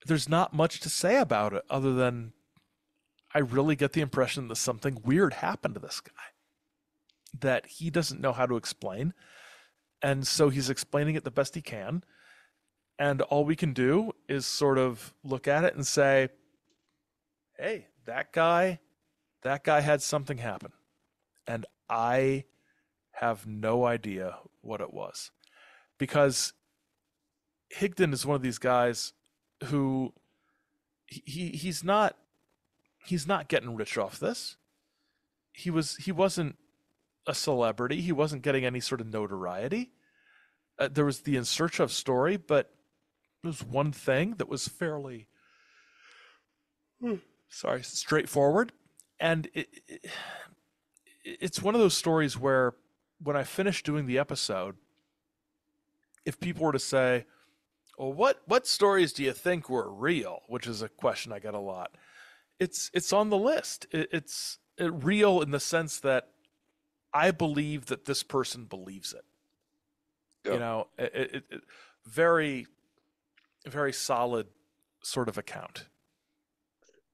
there's not much to say about it other than I really get the impression that something weird happened to this guy that he doesn't know how to explain. And so he's explaining it the best he can. And all we can do is sort of look at it and say, hey, that guy had something happen. And I have no idea what it was. Because Higdon is one of these guys who he's not getting rich off this. He wasn't a celebrity. He wasn't getting any sort of notoriety. There was the In Search of story, but there was one thing that was fairly sorry, straightforward, and it's one of those stories where when I finish doing the episode, if people were to say, "Well, what stories do you think were real?" which is a question I get a lot, it's on the list. It's real in the sense that I believe that this person believes it. Yeah. Very very solid sort of account.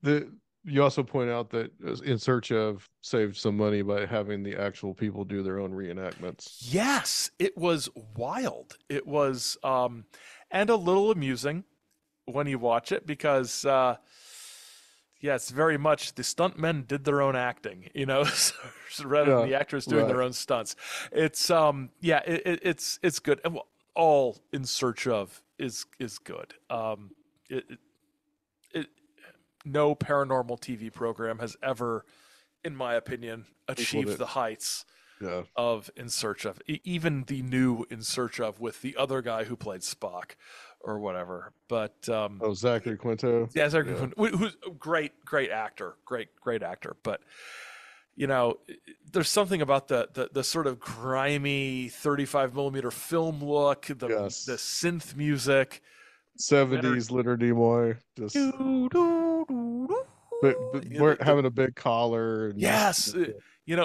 The You also point out that In Search Of saved some money by having the actual people do their own reenactments. Yes, it was wild. It was and a little amusing when you watch it because yeah, it's very much the stuntmen did their own acting, rather than Yeah, the actors doing right. their own stunts. It's yeah, it's good. And all In Search Of is good. It, it, it no paranormal TV program has ever, in my opinion, Equaled achieved it. the heights Yeah. of In Search Of. Even the new In Search Of with the other guy who played Spock or whatever. But Oh, Zachary Quinto. yeah, Zachary Yeah. Quinto, who's a great actor, great actor. But you know, there's something about the sort of grimy 35 millimeter film look, the Yes. synth music. Leonard, 70s Leonard Nimoy. Just doo, doo, doo, doo. but You know, we're having a big collar and just yes,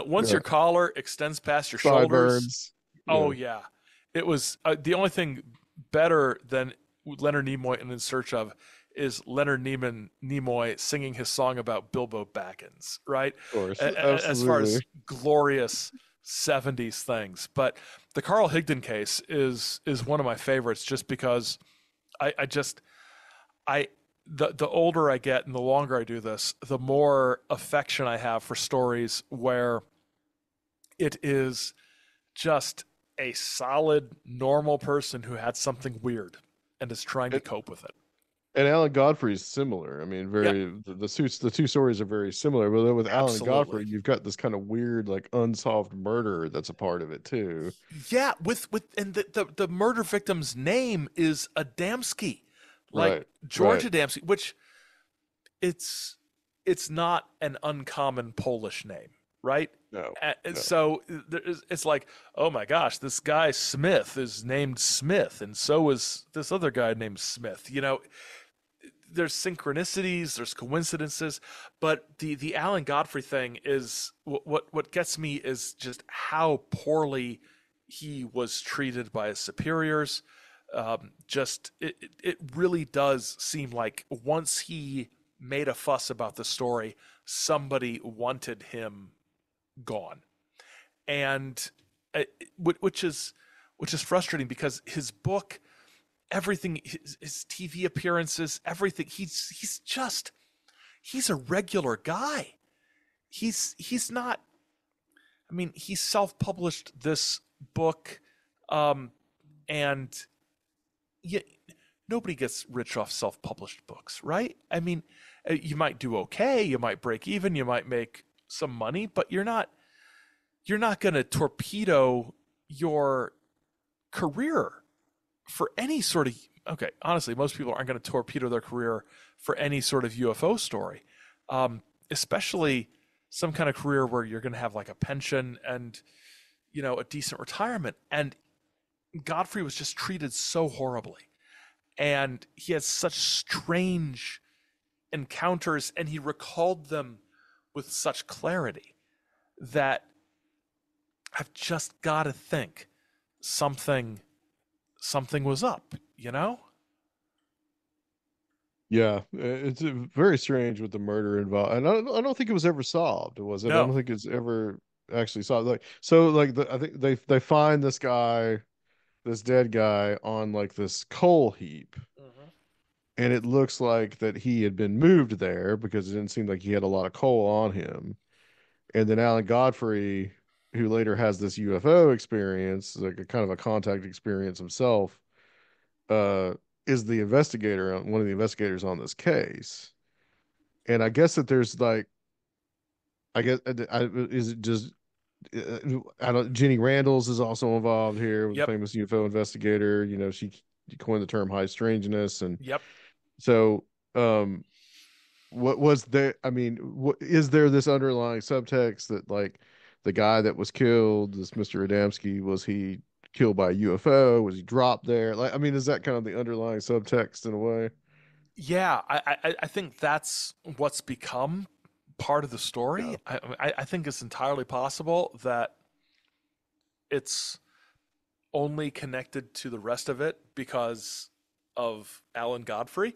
once yeah. your collar extends past your shoulders, Sideburns. oh Yeah. yeah, it was the only thing better than Leonard Nimoy in Search Of is Leonard Nimoy singing his song about Bilbo Baggins, right? Of course. As far Absolutely. as glorious 70s things. But the Carl Higdon case is one of my favorites just because I just I the older I get and the longer I do this, the more affection I have for stories where it is just a solid normal person who had something weird and is trying to And, cope with it. and Alan Godfrey is similar. I mean, Yep, the two stories are very similar, but then with Alan absolutely. Godfrey, you've got this kind of weird, like unsolved murder that's a part of it too. Yeah, with and the murder victim's name is Adamski, like Right. George Right. Adamski, which it's it's not an uncommon Polish name, right? No. No. So it's like, oh my gosh, this guy Smith is named Smith, and so is this other guy named Smith. There's synchronicities, there's coincidences, but the Alan Godfrey thing is what gets me is just how poorly he was treated by his superiors. Just it really does seem like once he made a fuss about the story, somebody wanted him gone, and which is frustrating because his book, everything, his TV appearances, everything, he's a regular guy. He's not. I mean, he self-published this book, and yet nobody gets rich off self-published books, right? I mean, you might do okay, you might break even, you might make some money, but you're not going to torpedo your career for any sort of, okay, honestly, most people aren't going to torpedo their career for any sort of UFO story, especially some kind of career where you're going to have like a pension and a decent retirement. And Godfrey was just treated so horribly, and he had such strange encounters, and he recalled them with such clarity that I've just got to think something was up. Yeah, it's very strange with the murder involved, and I don't think it was ever solved, was it? I don't No. think it's ever actually solved. Like, so, like I think they find this guy, this dead guy, on like this coal heap, Mhm. and it looks like that he had been moved there because it didn't seem like he had a lot of coal on him. And then Alan Godfrey, who later has this UFO experience, like a kind of a contact experience himself, uh, is the investigator, one of the investigators on this case. And I guess that there's like, I guess, is it just, I don't, Jenny Randles is also involved here, with the Yep. famous UFO investigator. She coined the term high strangeness. And Yep. so, um, What was there? I mean, is there this underlying subtext that like the guy that was killed, this Mr. Adamski, was he killed by a UFO? Was he dropped there? Like, I mean, is that kind of the underlying subtext in a way? Yeah, I think that's what's become part of the story. Yeah. I think it's entirely possible that it's only connected to the rest of it because of Alan Godfrey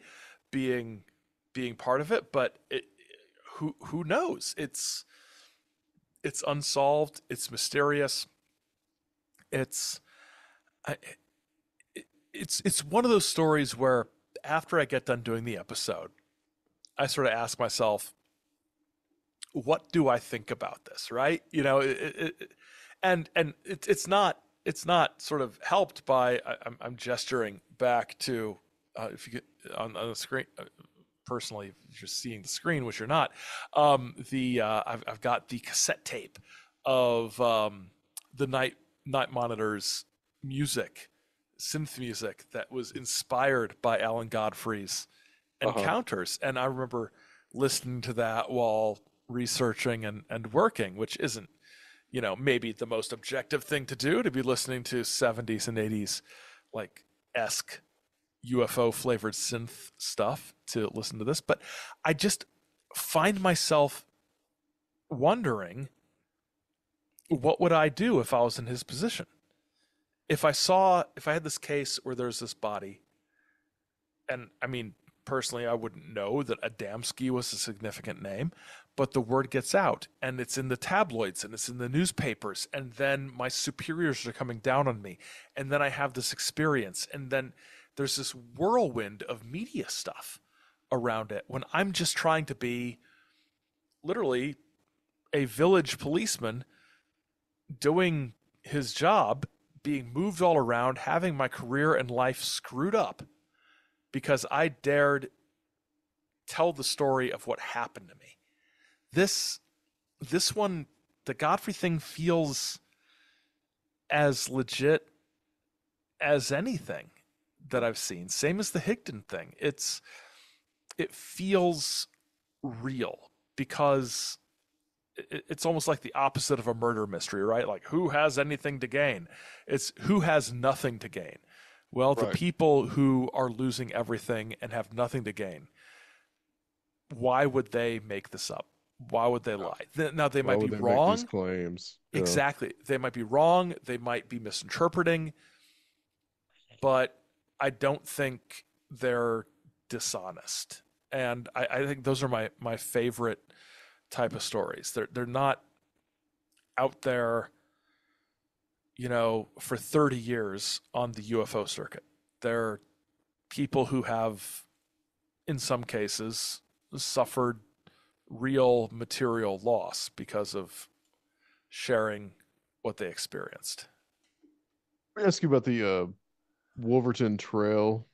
being being part of it. But who knows? It's unsolved. It's mysterious. It's I, it's one of those stories where after I get done doing the episode, I sort of ask myself, what do I think about this? Right? You know, it's not sort of helped by I'm gesturing back to if you get on the screen. Personally, if you're seeing the screen, which you're not, I've got the cassette tape of the night monitors music, synth music that was inspired by Alan Godfrey's Uh-huh. encounters, and I remember listening to that while researching and working, which isn't, you know, maybe the most objective thing to do, to be listening to 70s and 80s like esque UFO flavored synth stuff to listen to this. But I just find myself wondering, what would I do if I was in his position? If I had this case where there's this body, and I mean, personally, I wouldn't know that Adamski was a significant name, but the word gets out and it's in the tabloids and it's in the newspapers. And then my superiors are coming down on me. And then I have this experience. And then there's this whirlwind of media stuff around it when I'm just trying to be literally a village policeman doing his job, being moved all around, having my career and life screwed up because I dared tell the story of what happened to me. This this one, the Godfrey thing feels as legit as anything that I've seen. Same as the Higdon thing. It feels real because it's almost like the opposite of a murder mystery, right? Like, who has anything to gain? It's who has nothing to gain. Well, the Right. people who are losing everything and have nothing to gain, why would they make this up? Why would they Yeah. lie? Now, they Why might would be they make these wrong. claims? Yeah. Exactly. They might be wrong. They might be misinterpreting, but I don't think they're dishonest. And I think those are my favorite type of stories. They're not out there, you know, for 30 years on the UFO circuit. They're people who have, in some cases, suffered real material loss because of sharing what they experienced. Let me ask you about the Wolverton Trail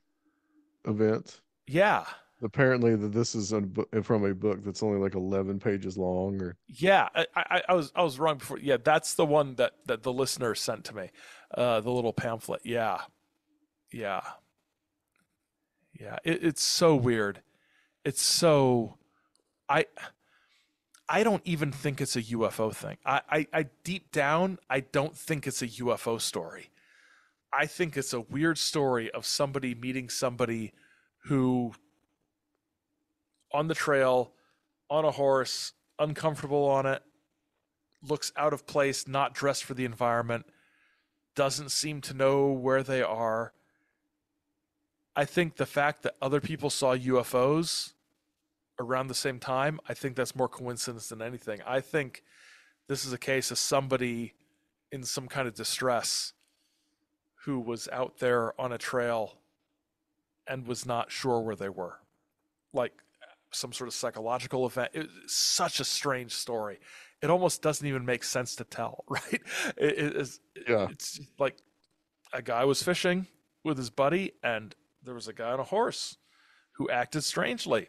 event. Yeah. Apparently, that this is from a book that's only like 11 pages long, or Yeah, I was wrong before. Yeah, that's the one that the listener sent to me, the little pamphlet. Yeah, yeah, yeah. It's so weird. It's so I I don't even think it's a UFO thing. I deep down I don't think it's a UFO story. I think it's a weird story of somebody meeting somebody who on the trail, on a horse, uncomfortable on it, looks out of place, not dressed for the environment, doesn't seem to know where they are. I think the fact that other people saw UFOs around the same time, I think that's more coincidence than anything. I think this is a case of somebody in some kind of distress who was out there on a trail and was not sure where they were. Like some sort of psychological event. It's such a strange story. It almost doesn't even make sense to tell, right? yeah. It's like a guy was fishing with his buddy, and there was a guy on a horse who acted strangely.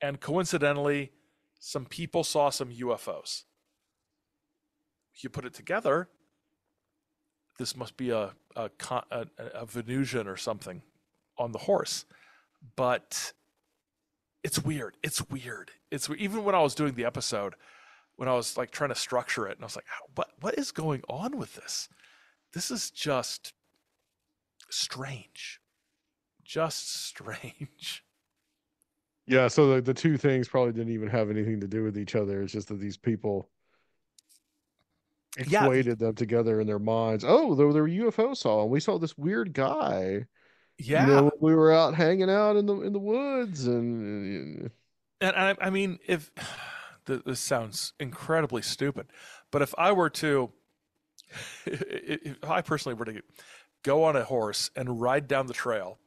And coincidentally, some people saw some UFOs. You put it together, this must be a Venusian or something on the horse. But it's weird. Even when I was doing the episode, when I was like trying to structure it, and I was like, what is going on with this? This is just strange. Just strange. Yeah, so the two things probably didn't even have anything to do with each other. It's just that these people Yeah, equated them together in their minds. Oh, there were UFO saw, and we saw this weird guy. yeah. We were out hanging out in the woods, and And I mean, if this sounds incredibly stupid, but if I were to, if I personally were to go on a horse and ride down the trail,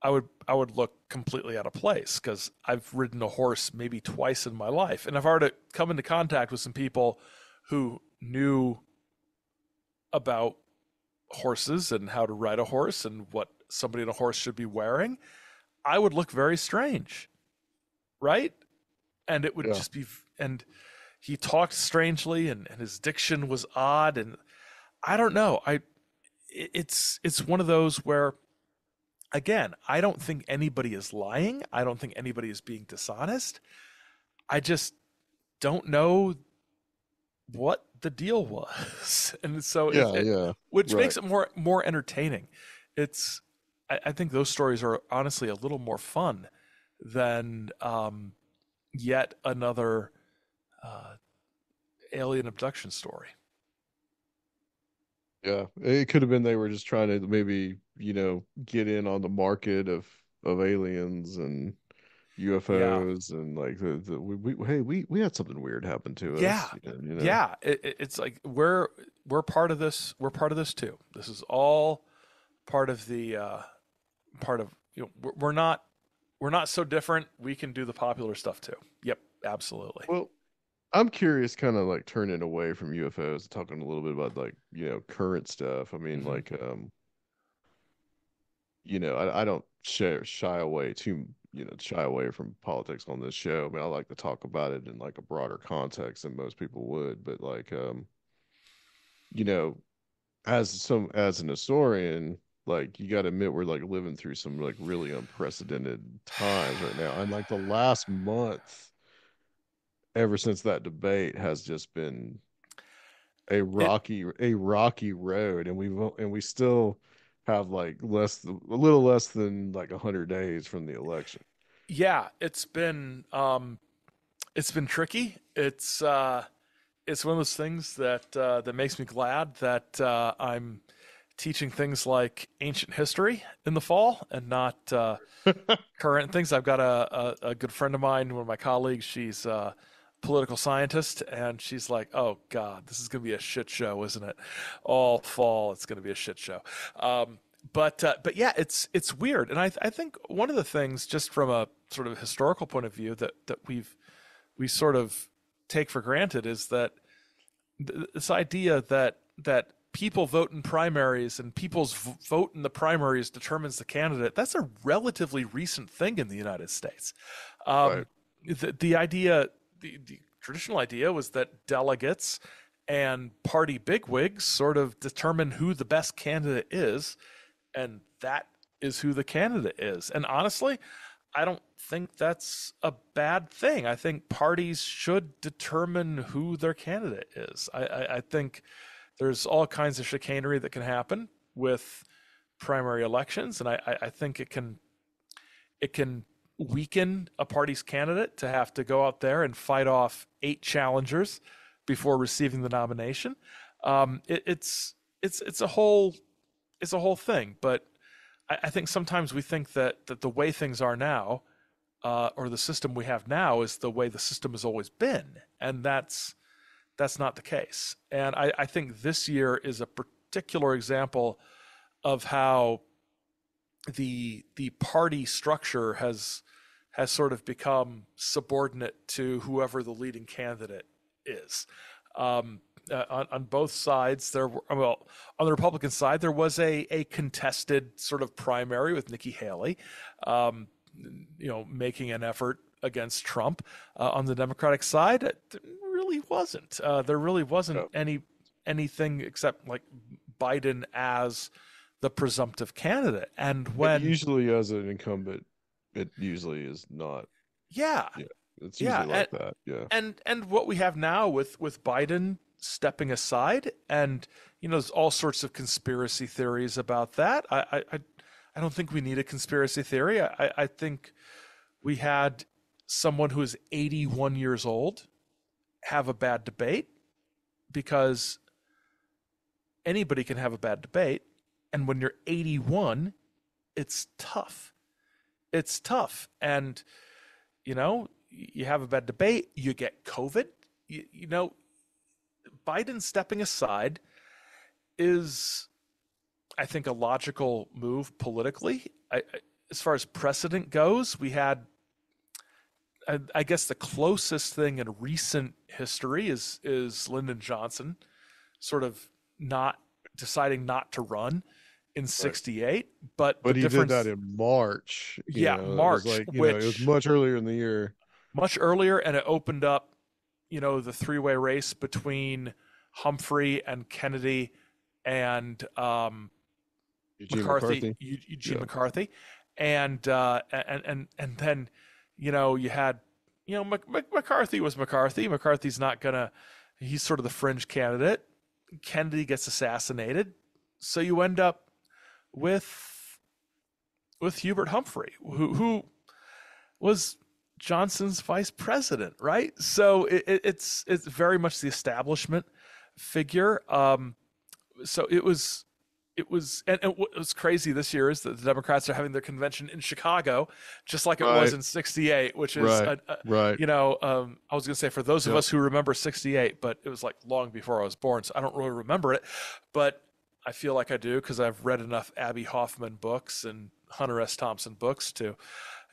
I would look completely out of place because I've ridden a horse maybe twice in my life, and I've already come into contact with some people who knew about horses and how to ride a horse and what somebody on a horse should be wearing. I would look very strange, right? And it would yeah, just be, and he talked strangely, and his diction was odd, and I don't know. It's one of those where, again, I don't think anybody is lying. I don't think anybody is being dishonest. I just don't know what the deal was, and so yeah, which right. makes it more entertaining. It's I think those stories are honestly a little more fun than yet another uh, alien abduction story. Yeah, it could have been they were just trying to maybe, get in on the market of aliens and Yeah, UFOs and like hey, we had something weird happen to yeah, us, yeah. It's like we're part of this. We're part of this too. This is all part of the part of we're not so different. We can do the popular stuff too. Yep, absolutely. Well, I'm curious, kind of like turning away from UFOs, talking a little bit about like, current stuff. I mean, Hmm. like, I don't shy away from politics on this show. I mean, I like to talk about it in like a broader context than most people would, but like, you know, as an historian, like you got to admit we're like living through some like really unprecedented times right now. And like the last month, ever since that debate has just been It a rocky road, and we still have like a little less than like 100 days from the election. yeah, it's been tricky. It's one of those things that that makes me glad that I'm teaching things like ancient history in the fall and not current things. I've got a good friend of mine, one of my colleagues. She's a political scientist, and she's like, "Oh God, this is going to be a shit show, isn't it? All fall, it's going to be a shit show." But yeah, it's weird, and I think one of the things, just from a sort of historical point of view, that we sort of take for granted is that this idea that people vote in primaries and people's vote in the primaries determines the candidate. That's a relatively recent thing in the United States. Right. Um, the idea, the traditional idea was that delegates and party bigwigs sort of determine who the best candidate is, and that is who the candidate is. And honestly, I don't think that's a bad thing. I think parties should determine who their candidate is. I think there's all kinds of chicanery that can happen with primary elections, and I think it can weaken a party's candidate to have to go out there and fight off 8 challengers before receiving the nomination. It's a whole thing, but I think sometimes we think that the way things are now, or the system we have now, is the way the system has always been, and that's not the case. And I think this year is a particular example of how the party structure has sort of become subordinate to whoever the leading candidate is. On both sides, on the Republican side, there was a contested sort of primary with Nikki Haley, um, making an effort against Trump. On the Democratic side, it really wasn't. There really wasn't Yeah. anything except like Biden as the presumptive candidate. And And when usually as an incumbent it usually is not. Yeah, Yeah, it's yeah, usually like that. Yeah, and what we have now with Biden stepping aside, and there's all sorts of conspiracy theories about that. I don't think we need a conspiracy theory. I think we had someone who is 81 years old have a bad debate, because anybody can have a bad debate, and when you're 81, it's tough. It's tough, and you have a bad debate, you get COVID. Biden stepping aside is, I think, a logical move politically. As far as precedent goes, we had, I guess, the closest thing in recent history is Lyndon Johnson sort of not deciding not to run in right. '68. But the But he did that difference, in March. yeah, It was March, like it was which much earlier in the year. much earlier, and it opened up, the three-way race between Humphrey and Kennedy and Eugene McCarthy, McCarthy. Eugene Yeah, McCarthy, and then you had McCarthy was McCarthy. McCarthy's not gonna. He's sort of the fringe candidate. Kennedy gets assassinated, so you end up with Hubert Humphrey, who was Johnson's vice president, right? So it's very much the establishment figure. So and what's crazy this year is that the Democrats are having their convention in Chicago, just like it was right, in '68, which is right, right. I was going to say, for those of Yep. us who remember '68, but it was like long before I was born, so I don't really remember it, but I feel like I do because I've read enough Abby Hoffman books and Hunter S. Thompson books to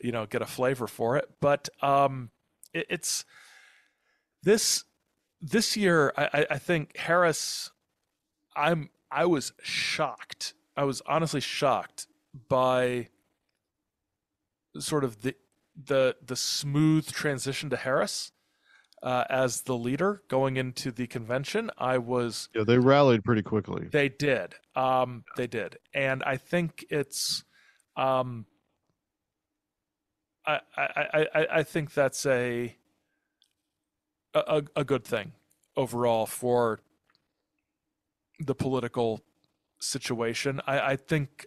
get a flavor for it. But it's this year. I think Harris. I was shocked. I was honestly shocked by sort of the smooth transition to Harris as the leader going into the convention. I was. Yeah, they rallied pretty quickly. They did. They did, and I think it's. I think that's a good thing overall for the political situation. I think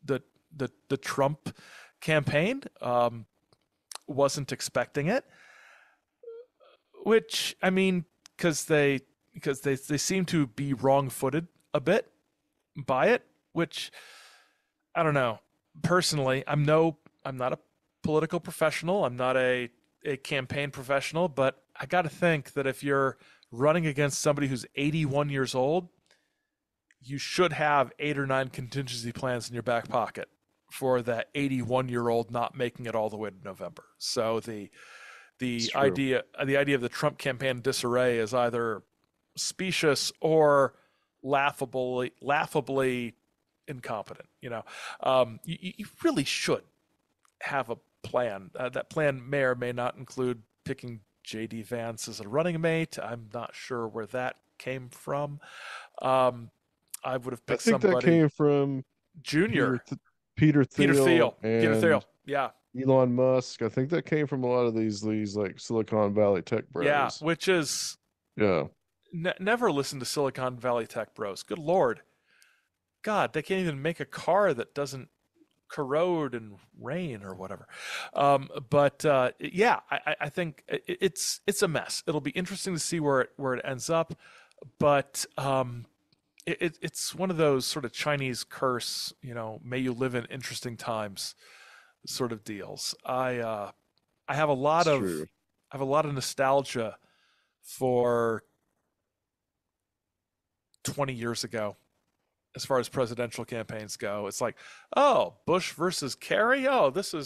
the Trump campaign wasn't expecting it, which, I mean, because they seem to be wrong-footed a bit by it, which I don't know. Personally, I'm not a political professional. I'm not a campaign professional, but I got to think that if you're running against somebody who's 81 years old, you should have 8 or 9 contingency plans in your back pocket for that 81-year-old not making it all the way to November. So the It's true. idea of the Trump campaign disarray is either specious or laughably incompetent. You really should have a plan. That plan may or may not include picking J.D. Vance as a running mate. I'm not sure where that came from. I would have I picked think that somebody came from junior. Peter Peter Thiel Peter Thiel. and Yeah. Elon Musk. I think that came from a lot of these like Silicon Valley tech Yeah. bros. Which is Yeah. never listen to Silicon Valley tech bros. Good Lord. God, they can't even make a car that doesn't corrode and rain or whatever. But yeah, I think it's a mess. It'll be interesting to see where it ends up. But it's one of those sort of Chinese curse, may you live in interesting times sort of deals. I have a lot It's of true. nostalgia for 20 years ago as far as presidential campaigns go. It's like, oh, Bush versus Kerry. Oh, this will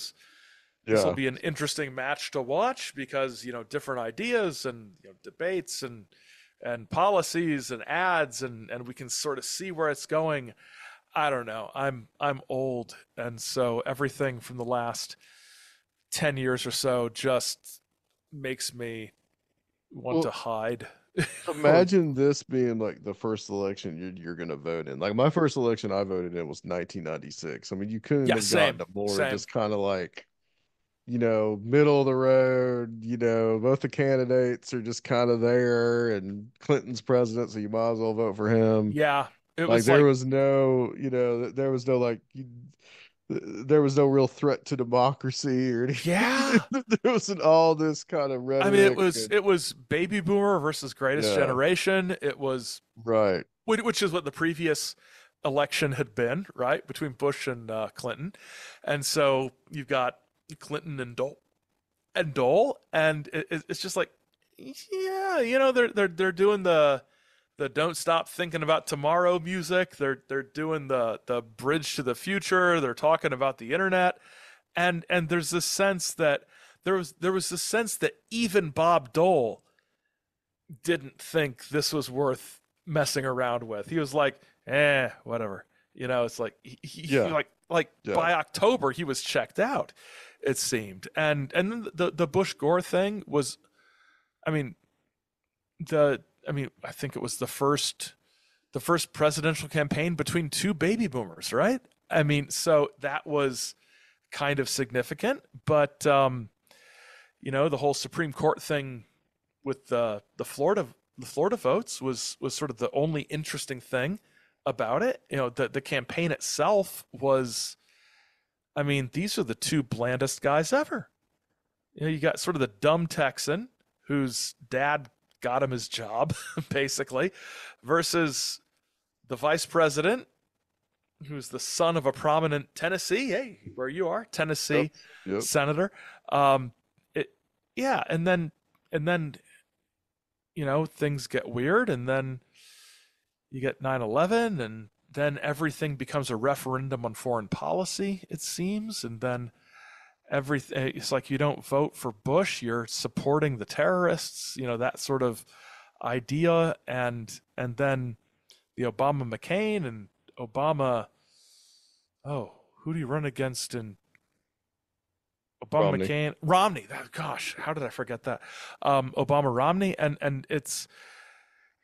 Yeah. be an interesting match to watch because different ideas and debates and policies and ads and we can sort of see where it's going. I don't know. I'm old, and so everything from the last 10 years or so just makes me want to Well, hide. or imagine this being like the first election you're gonna vote in. Like my first election I voted in was 1996. I mean, you couldn't Yeah, have gotten same, a more same. just kind of like middle of the road. Both the candidates are just kind of there, and Clinton's president, so you might as well vote for him. Yeah, it Like was there like, was no, there was no like, there was no real threat to democracy or anything. yeah. There wasn't all this kind of I mean, rhetoric and it was baby boomer versus greatest yeah, generation. It was, right. which is what the previous election had been, right, between Bush and Clinton, and so you've got Clinton and Dole, and it's just like, yeah, they're doing the don't stop thinking about tomorrow music. They're doing the bridge to the future. They're talking about the internet, and there's this sense that there was this sense that even Bob Dole didn't think this was worth messing around with. He was like, whatever. It's like Yeah, like yeah, by October he was checked out, it seemed. And then the Bush Gore thing was, I mean, I think it was the first presidential campaign between two baby boomers, right? I mean, so that was kind of significant, but the whole Supreme Court thing with the Florida votes was sort of the only interesting thing about it. The campaign itself was, I mean, these are the two blandest guys ever. You got sort of the dumb Texan whose dad got him his job, basically, versus the vice president who's the son of a prominent Tennessee, hey, where you are, yep, Tennessee yep. senator. It, yeah, and then things get weird, and then you get 9/11, and then everything becomes a referendum on foreign policy, it seems, and then everything, it's like you don't vote for Bush, you're supporting the terrorists, that sort of idea, and then the Obama McCain and Obama, oh, who do you run against in Obama Romney. McCain, Romney. Gosh, how did I forget that? Obama Romney, and it's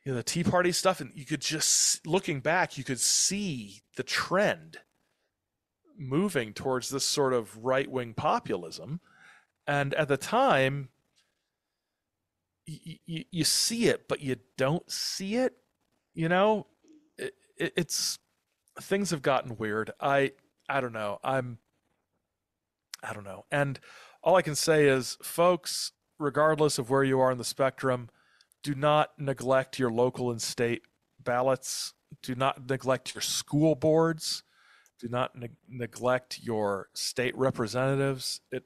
the Tea Party stuff, and you could just, looking back, you could see the trend moving towards this sort of right wing populism, and at the time, you see it, but you don't see it. It's things have gotten weird. I don't know. I don't know. And all I can say is, folks, regardless of where you are in the spectrum, do not neglect your local and state ballots. Do not neglect your school boards. Do not neglect your state representatives. It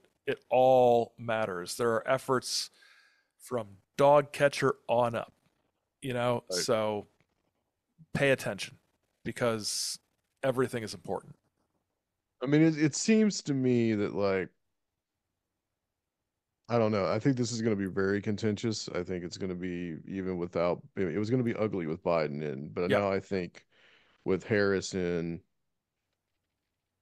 all matters. There are efforts from dog catcher on up, Right. so pay attention because everything is important. I mean, it seems to me that like I don't know. I think this is going to be very contentious. I think it's going to be even without it was going to be ugly with Biden in, but Yep. now I think with Harris in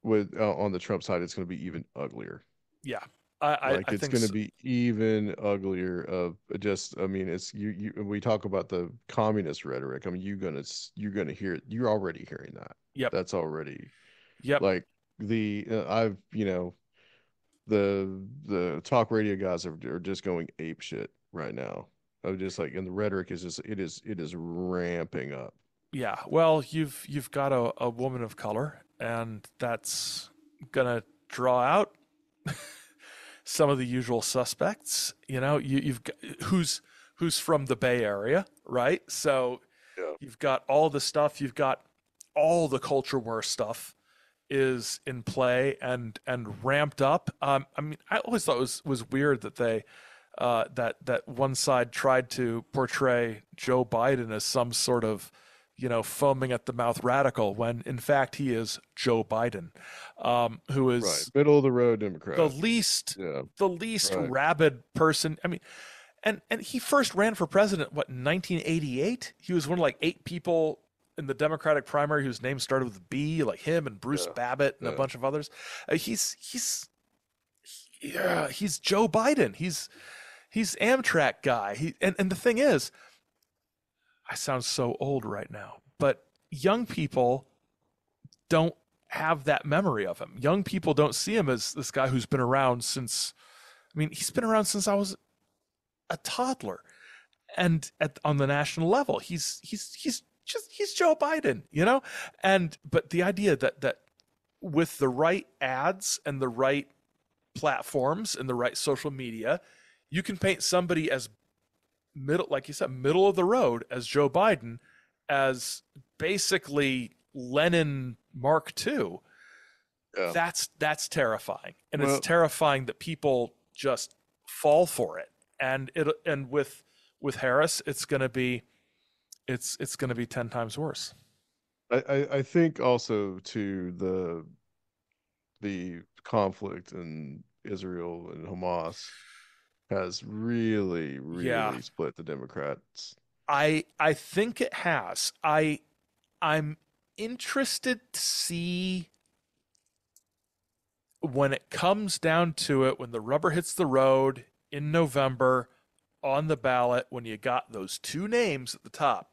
with on the Trump side, it's going to be even uglier. Yeah. I, Like I it's think going to so. be even uglier of just I mean it's you we talk about the communist rhetoric. I mean you're going to hear it. You're already hearing that. Yep. That's already Yep. like the I've the talk radio guys are just going ape shit right now. Of just like and the rhetoric is just it is ramping up. Yeah. Well, you've got a woman of color, and that's gonna draw out some of the usual suspects. You've got who's from the Bay Area, right? So Yeah. you've got all the stuff. You've got all the culture war stuff is in play and ramped up. I mean, I always thought it was weird that they that one side tried to portray Joe Biden as some sort of foaming at the mouth radical when in fact he is Joe Biden, who Right. is Middle of the road the Democrat. least Yeah. the least Right. rabid person. I mean, and he first ran for president what, in 1988. He was one of like 8 people in the Democratic primary whose name started with a B, like him and Bruce Yeah. Babbitt and a Yeah. bunch of others. He's Joe Biden. He's Amtrak guy. And the thing is, I sound so old right now, but young people don't have that memory of him. Young people don't see him as this guy who's been around since, I mean, he's been around since I was a toddler. And on the national level, he's Joe Biden, you know? And but the idea that with the right ads and the right platforms and the right social media, you can paint somebody as middle, like you said, middle of the road as Joe Biden, as basically Lenin Mark II. Yeah. That's terrifying, and it's Well, terrifying that people just fall for it. And with Harris, it's going to be 10 times worse. I think also to the conflict in Israel and Hamas has really, Yeah, really split the Democrats. I think it has. I'm interested to see when it comes down to it, when the rubber hits the road in November on the ballot, when you got those two names at the top.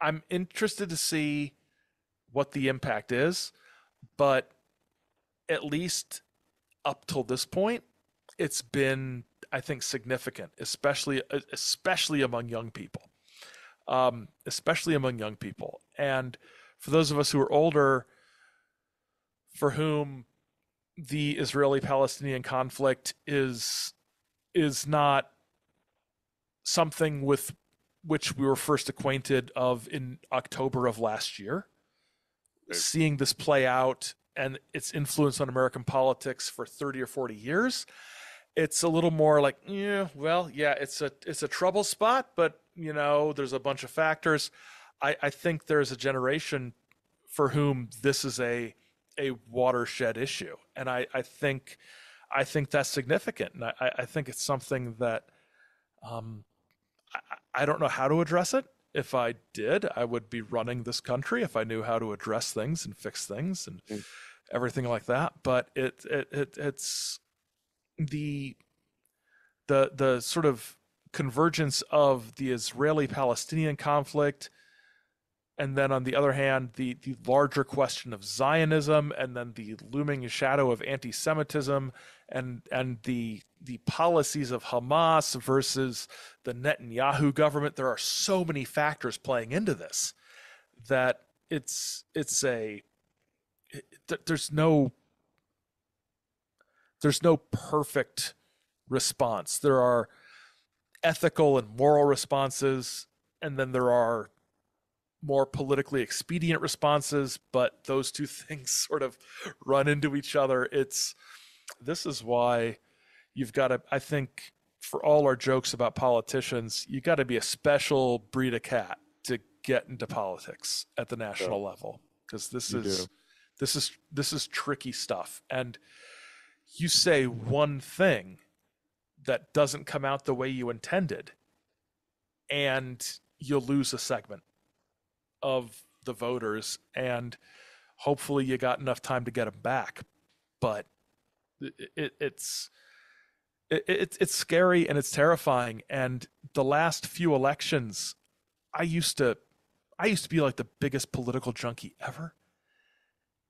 I'm interested to see what the impact is, but at least up till this point, it's been, I think, significant, especially among young people, especially among young people. And for those of us who are older, for whom the Israeli-Palestinian conflict is not something with which we were first acquainted of in October of last year, Right. seeing this play out and its influence on American politics for 30 or 40 years, it's a little more like, yeah, well, yeah, it's a trouble spot, but there's a bunch of factors. I think there's a generation for whom this is a watershed issue, and I think that's significant, and I think it's something that um, I don't know how to address it. If I did, I would be running this country if I knew how to address things and fix things and Mm. everything like that. But it's the the sort of convergence of the Israeli-Palestinian conflict, and then on the other hand, the larger question of Zionism, and then the looming shadow of anti-Semitism, and the policies of Hamas versus the Netanyahu government. There are so many factors playing into this that it's a there's no perfect response. There are ethical and moral responses, and then there are more politically expedient responses, but those two things sort of run into each other. This is why you've got to, I think, for all our jokes about politicians, you got to be a special breed of cat to get into politics at the Yeah, national level, because this you do. is this is tricky stuff. And you say one thing that doesn't come out the way you intended, and you'll lose a segment of the voters, and hopefully you got enough time to get them back. But it's it's scary and it's terrifying. And the last few elections, I used to I used to be like the biggest political junkie ever,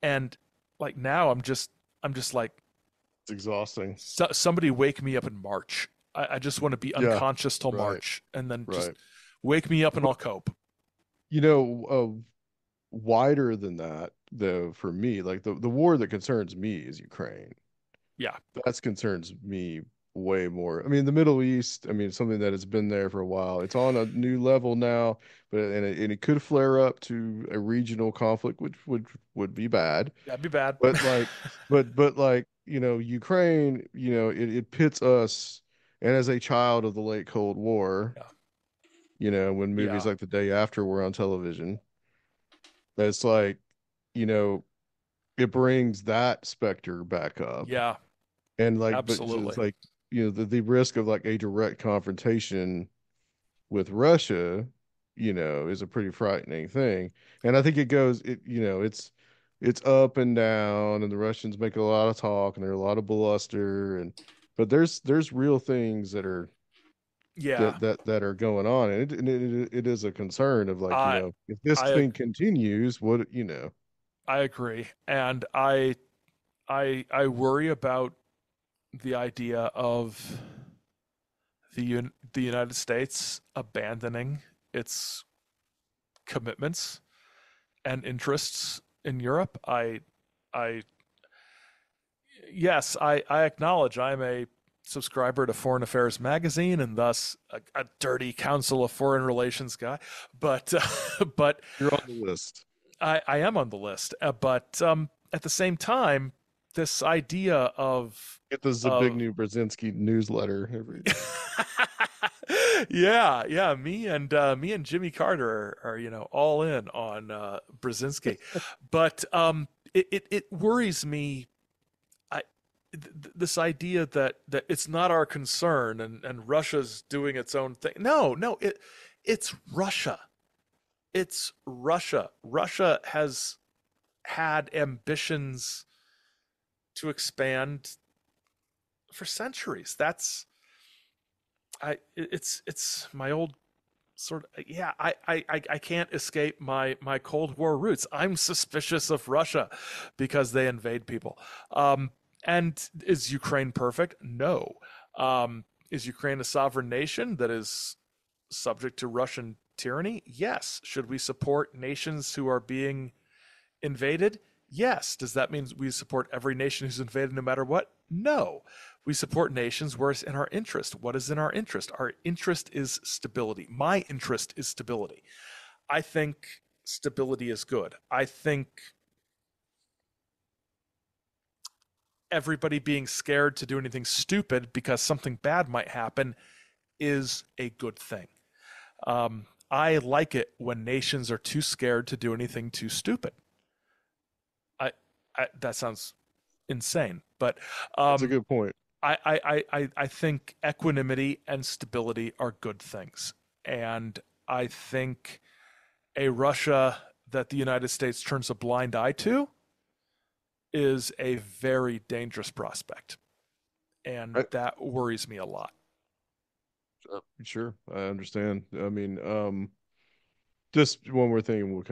and like now I'm just like, It's exhausting. somebody wake me up in March. I just want to be Yeah, unconscious till right, March, and then just right. wake me up and But, I'll cope. wider than that, though, for me, like the war that concerns me is Ukraine. Yeah, That concerns me way more. I mean, the Middle East, I mean, it's something that has been there for a while. It's on a new level now, but and it could flare up to a regional conflict, which would be bad. that'd be bad. But like, but like, Ukraine, it pits us. And as a child of the late Cold War, Yeah, when movies yeah, like The Day After were on television, it's like, you know, it brings that specter back up. yeah, And like, but it's absolutely. like, the risk of like a direct confrontation with Russia, is a pretty frightening thing. And I think it's up and down, and the Russians make a lot of talk, and there's a lot of bluster, but there's real things that are Yeah, that are going on, and it is a concern of like, I if this I thing continues, what. I agree, and I worry about the idea of the United States abandoning its commitments and interests in Europe. I yes, I acknowledge I'm a subscriber to Foreign Affairs magazine and thus a dirty Council of Foreign Relations guy, but but You're on the list. I am on the list. But at the same time, this idea Get the of Zbigniew Brzezinski newsletter every. yeah, me and Jimmy Carter are all in on Brzezinski, but it worries me. This idea that it's not our concern and Russia's doing its own thing. No, it's Russia. It's Russia. Russia has had ambitions to expand for centuries. It's my old sort of, yeah, I can't escape my Cold War roots. I'm suspicious of Russia because they invade people. And is Ukraine perfect? No. Is Ukraine a sovereign nation that is subject to Russian tyranny? Yes. Should we support nations who are being invaded? Yes. Does that mean we support every nation who's invaded no matter what? No. We support nations where it's in our interest. What is in our interest? Our interest is stability. My interest is stability. I think stability is good. I think everybody being scared to do anything stupid because something bad might happen is a good thing. I like it when nations are too scared to do anything too stupid. That sounds insane, but That's a um, good point. I think equanimity and stability are good things, and I think a Russia that the United States turns a blind eye to is a very dangerous prospect, and I, that worries me a lot. sure, I understand. I mean, just one more thing, and we'll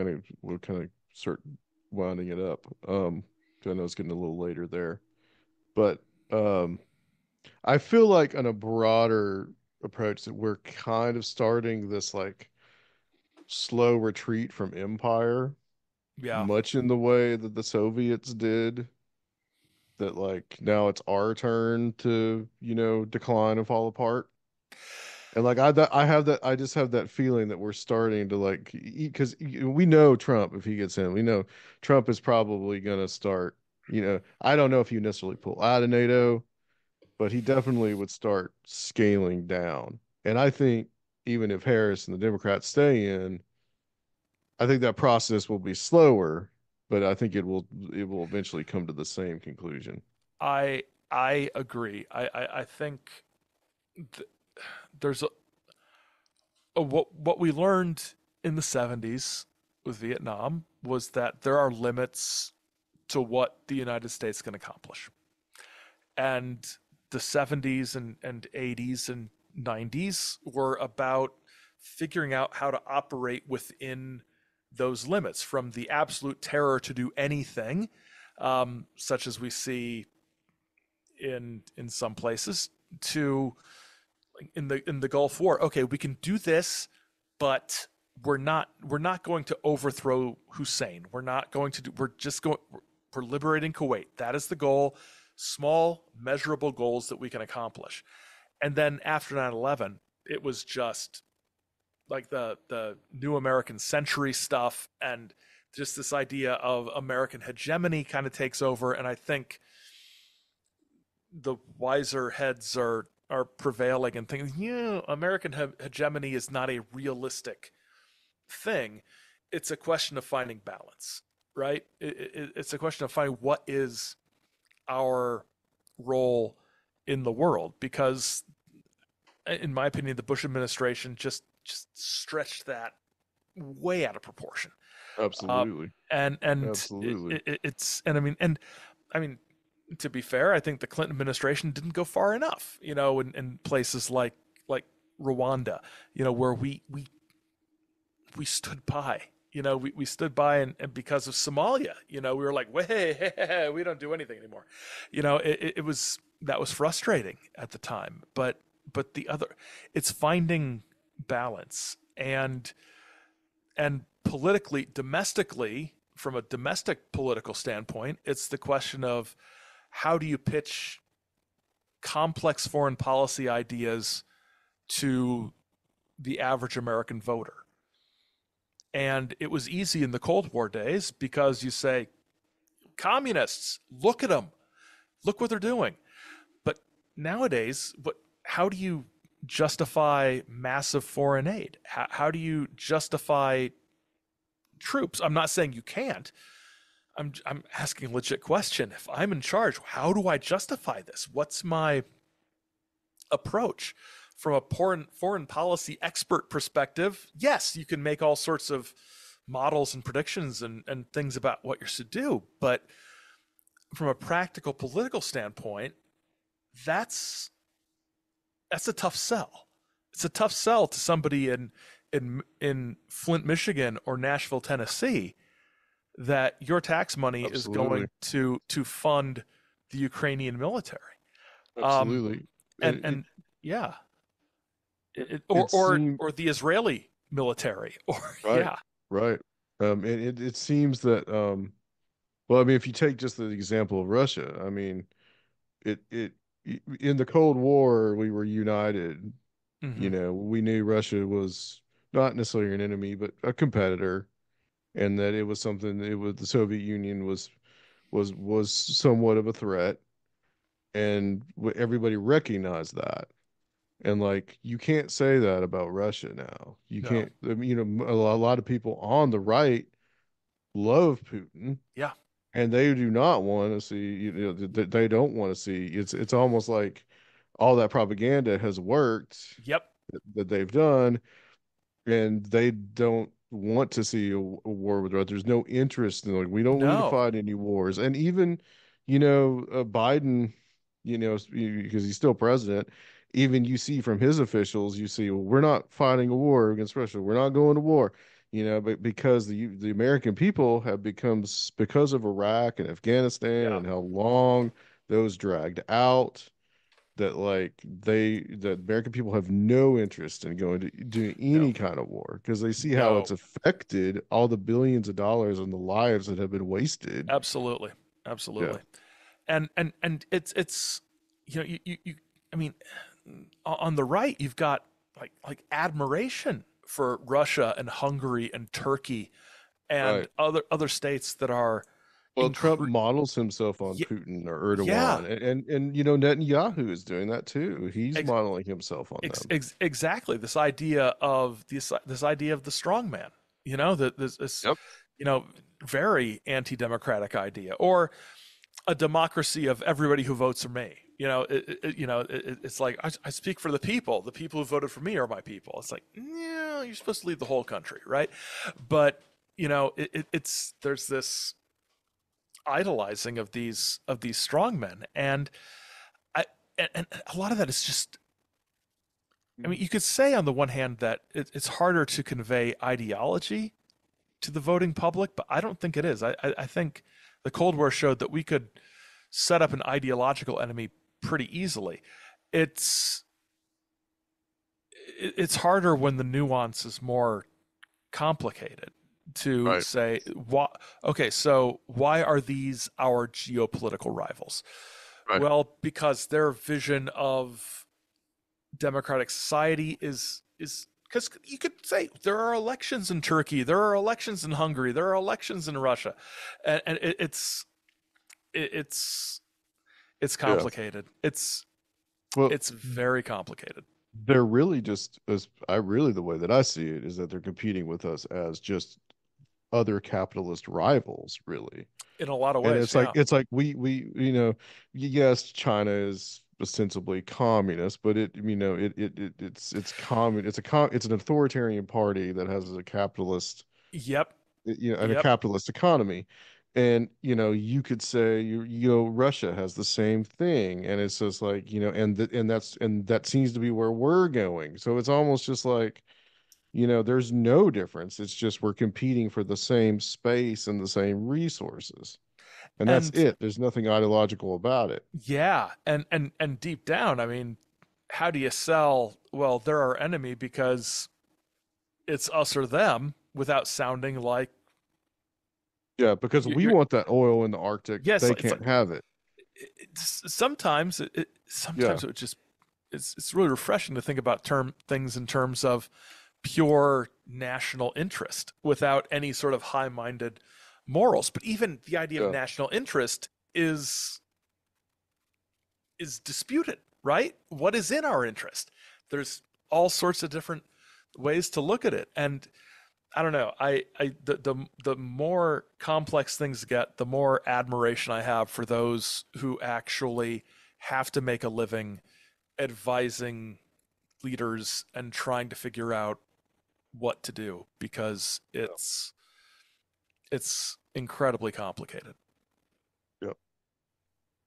kind of start winding it up. 'Cause I know it's getting a little later there, but um, I feel like on a broader approach that we're kind of starting this like slow retreat from empire, Yeah, much in the way that the Soviets did. That like now it's our turn to, decline and fall apart. And like I just have that feeling that we're starting to like because we know Trump if he gets in, we know Trump is probably gonna start. I don't know if you necessarily pull out of NATO, but he definitely would start scaling down. And I think even if Harris and the Democrats stay in, I think that process will be slower, but I think it will eventually come to the same conclusion. I agree. I think th- there's what we learned in the 70s with Vietnam was that there are limits to what the United States can accomplish. And the 70s and 80s and 90s were about figuring out how to operate within those limits from the absolute terror to do anything, such as we see in some places, to in the Gulf War. Okay, we can do this, but we're not going to overthrow Hussein. We're not going to do. We're just going. We're liberating Kuwait. That is the goal. Small, measurable goals that we can accomplish. And then after 9/11, it was just like the new American century stuff, and just this idea of American hegemony kind of takes over. And I think the wiser heads are prevailing and thinking, American hegemony is not a realistic thing. It's a question of finding balance, right? It's a question of finding what is our role in the world, because, in my opinion, the Bush administration just stretched that way out of proportion. Absolutely. And Absolutely. it's and I mean to be fair, I think the Clinton administration didn't go far enough, in places like Rwanda, where we stood by. We stood by, and because of Somalia, we were like, "Way, we don't do anything anymore." It was that was frustrating at the time, but the other, it's finding balance and politically, domestically, from a domestic political standpoint, it's the question of how do you pitch complex foreign policy ideas to the average American voter. And it was easy in the Cold War days because you say, communists, look at them, look what they're doing. But nowadays, how do you justify massive foreign aid? How do you justify troops? I'm not saying you can't. I'm asking a legit question. If I'm in charge, how do I justify this? What's my approach? From a foreign policy expert perspective, yes, you can make all sorts of models and predictions and things about what you're to do. But from a practical political standpoint, that's a tough sell. It's a tough sell to somebody in Flint, Michigan, or Nashville, Tennessee, that your tax money is Absolutely. going to fund the Ukrainian military. Um, Absolutely. and yeah, It seems or the Israeli military, or right, yeah, right. It seems that well, I mean, if you take just the example of Russia, I mean, it in the Cold War we were united. hmm We knew Russia was not necessarily an enemy, but a competitor, and that it was something. It was the Soviet Union was somewhat of a threat, and everybody recognized that. And like you can't say that about Russia now. You no, can't. I mean, a lot of people on the right love Putin, yeah, and they do not want to see. They don't want to see. It's almost like all that propaganda has worked yep, that they've done, and they don't want to see a war with Russia. There's no interest in like we don't need to no, fight any wars. And even Biden, because he's still president, even you see from his officials, you see, well, we're not fighting a war against Russia. We're not going to war. But because the American people have become because of Iraq and Afghanistan yeah, and how long those dragged out, that like the American people have no interest in going to doing no, any kind of war because they see how it's no, affected all the billions of dollars and the lives that have been wasted. absolutely, Yeah, absolutely. And it's you I mean, on the right you've got like admiration for Russia and Hungary and Turkey and right. other states that are Well, Trump incre- models himself on yeah, Putin or yeah, Erdogan, and Netanyahu is doing that too. He's ex- modeling himself on them. exactly this idea of this idea of the strongman, that this Yep. you know very anti-democratic idea, or a democracy of everybody who votes for me. It's like I speak for the people. The people who voted for me are my people. It's like, yeah, you're supposed to lead the whole country, right? But it's there's this idolizing of these strong men, I and a lot of that is just. I mean, you could say on the one hand that it's harder to convey ideology to the voting public, but I don't think it is. I think the Cold War showed that we could set up an ideological enemy pretty easily. It's it's harder when the nuance is more complicated to Right. say what. Okay, so why are these our geopolitical rivals? Right. Well, because their vision of democratic society is because you could say there are elections in Turkey, there are elections in Hungary, there are elections in Russia, and it's it's Yeah. complicated. Well, It's very complicated they're really just as I really the way that I see it is that they're competing with us as just other capitalist rivals, really. in a lot of And ways. Yeah. it's like we yes, China is ostensibly communist, but it's an authoritarian party that has a capitalist Yep. and a Yep. capitalist economy. And you could say Russia has the same thing, and it's just like, and that seems to be where we're going. So it's almost just like, there's no difference. It's just we're competing for the same space and the same resources. And that's And it. There's nothing ideological about it. yeah, and deep down, I mean, how do you sell, well, they're our enemy because it's us or them without sounding like Yeah, because we you're want that oil in the Arctic. yes, They it's can't like have it. sometimes Yeah. sometimes it just it's really refreshing to think about things in terms of pure national interest without any sort of high-minded morals. But even the idea of Yeah. national interest is disputed, right? What is in our interest? There's all sorts of different ways to look at it, and I don't know. The more complex things get, the more admiration I have for those who actually have to make a living advising leaders and trying to figure out what to do because Yeah. it's incredibly complicated. Yeah.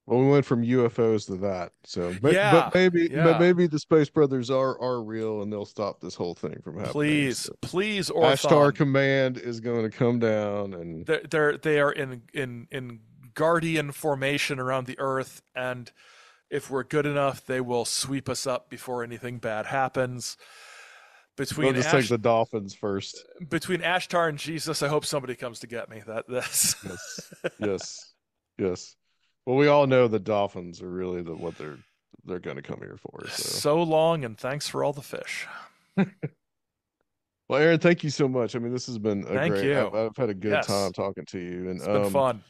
Well, we went from UFOs to that. So, Yeah, but yeah. maybe the Space Brothers are real, and they'll stop this whole thing from happening. Please, So, please, Ashtar Orthon. Command is going to come down, and They are in guardian formation around the Earth, and if we're good enough, they will sweep us up before anything bad happens. they'll Between just take Ash the Dolphins first. between Ashtar and Jesus, I hope somebody comes to get me. That's Yes, yes, yes. Well, we all know the Dolphins are really what they're going to come here for. So, so long, and thanks for all the fish. well, Aaron, thank you so much. I mean, this has been a Thank great. you. I've had a good time Yes, talking to you, and it's been fun.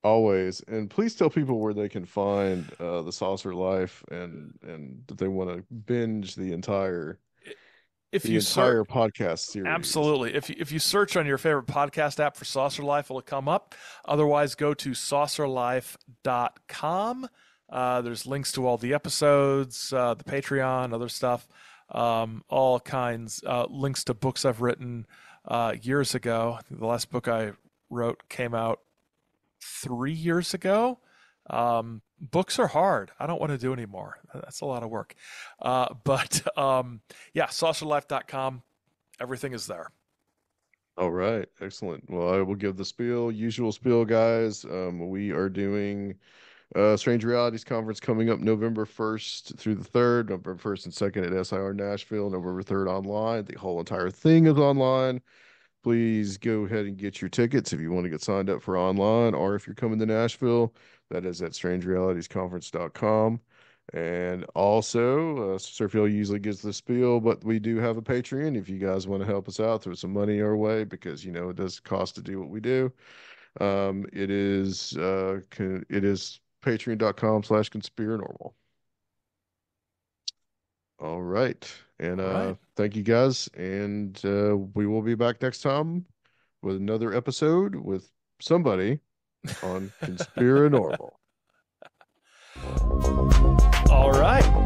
always. And please tell people where they can find the Saucer Life, and that they want to binge If the you search, entire podcast series. absolutely. If you search on your favorite podcast app for Saucer Life, it'll come up. Otherwise, go to saucerlife.com. There's links to all the episodes, the Patreon, other stuff, all kinds. Links to books I've written years ago. I think the last book I wrote came out 3 years ago. Books are hard. I don't want to do anymore. That's a lot of work. But yeah, saucerlife.com. Everything is there. All right, excellent. Well, I will give the usual spiel, guys. We are doing Strange Realities Conference coming up November 1st through the 3rd, November 1st and 2nd at SIR Nashville, November 3rd online. The whole entire thing is online. Please go ahead and get your tickets if you want to get signed up for online, or if you're coming to Nashville, that is at strangerealitiesconference.com. And also, Surfield usually gives the spiel, but we do have a Patreon. If you guys want to help us out, throw some money our way because it does cost to do what we do. It is patreon.com/conspirinormal. All right. And All right. thank you guys. And we will be back next time with another episode with somebody on Conspirinormal. All right.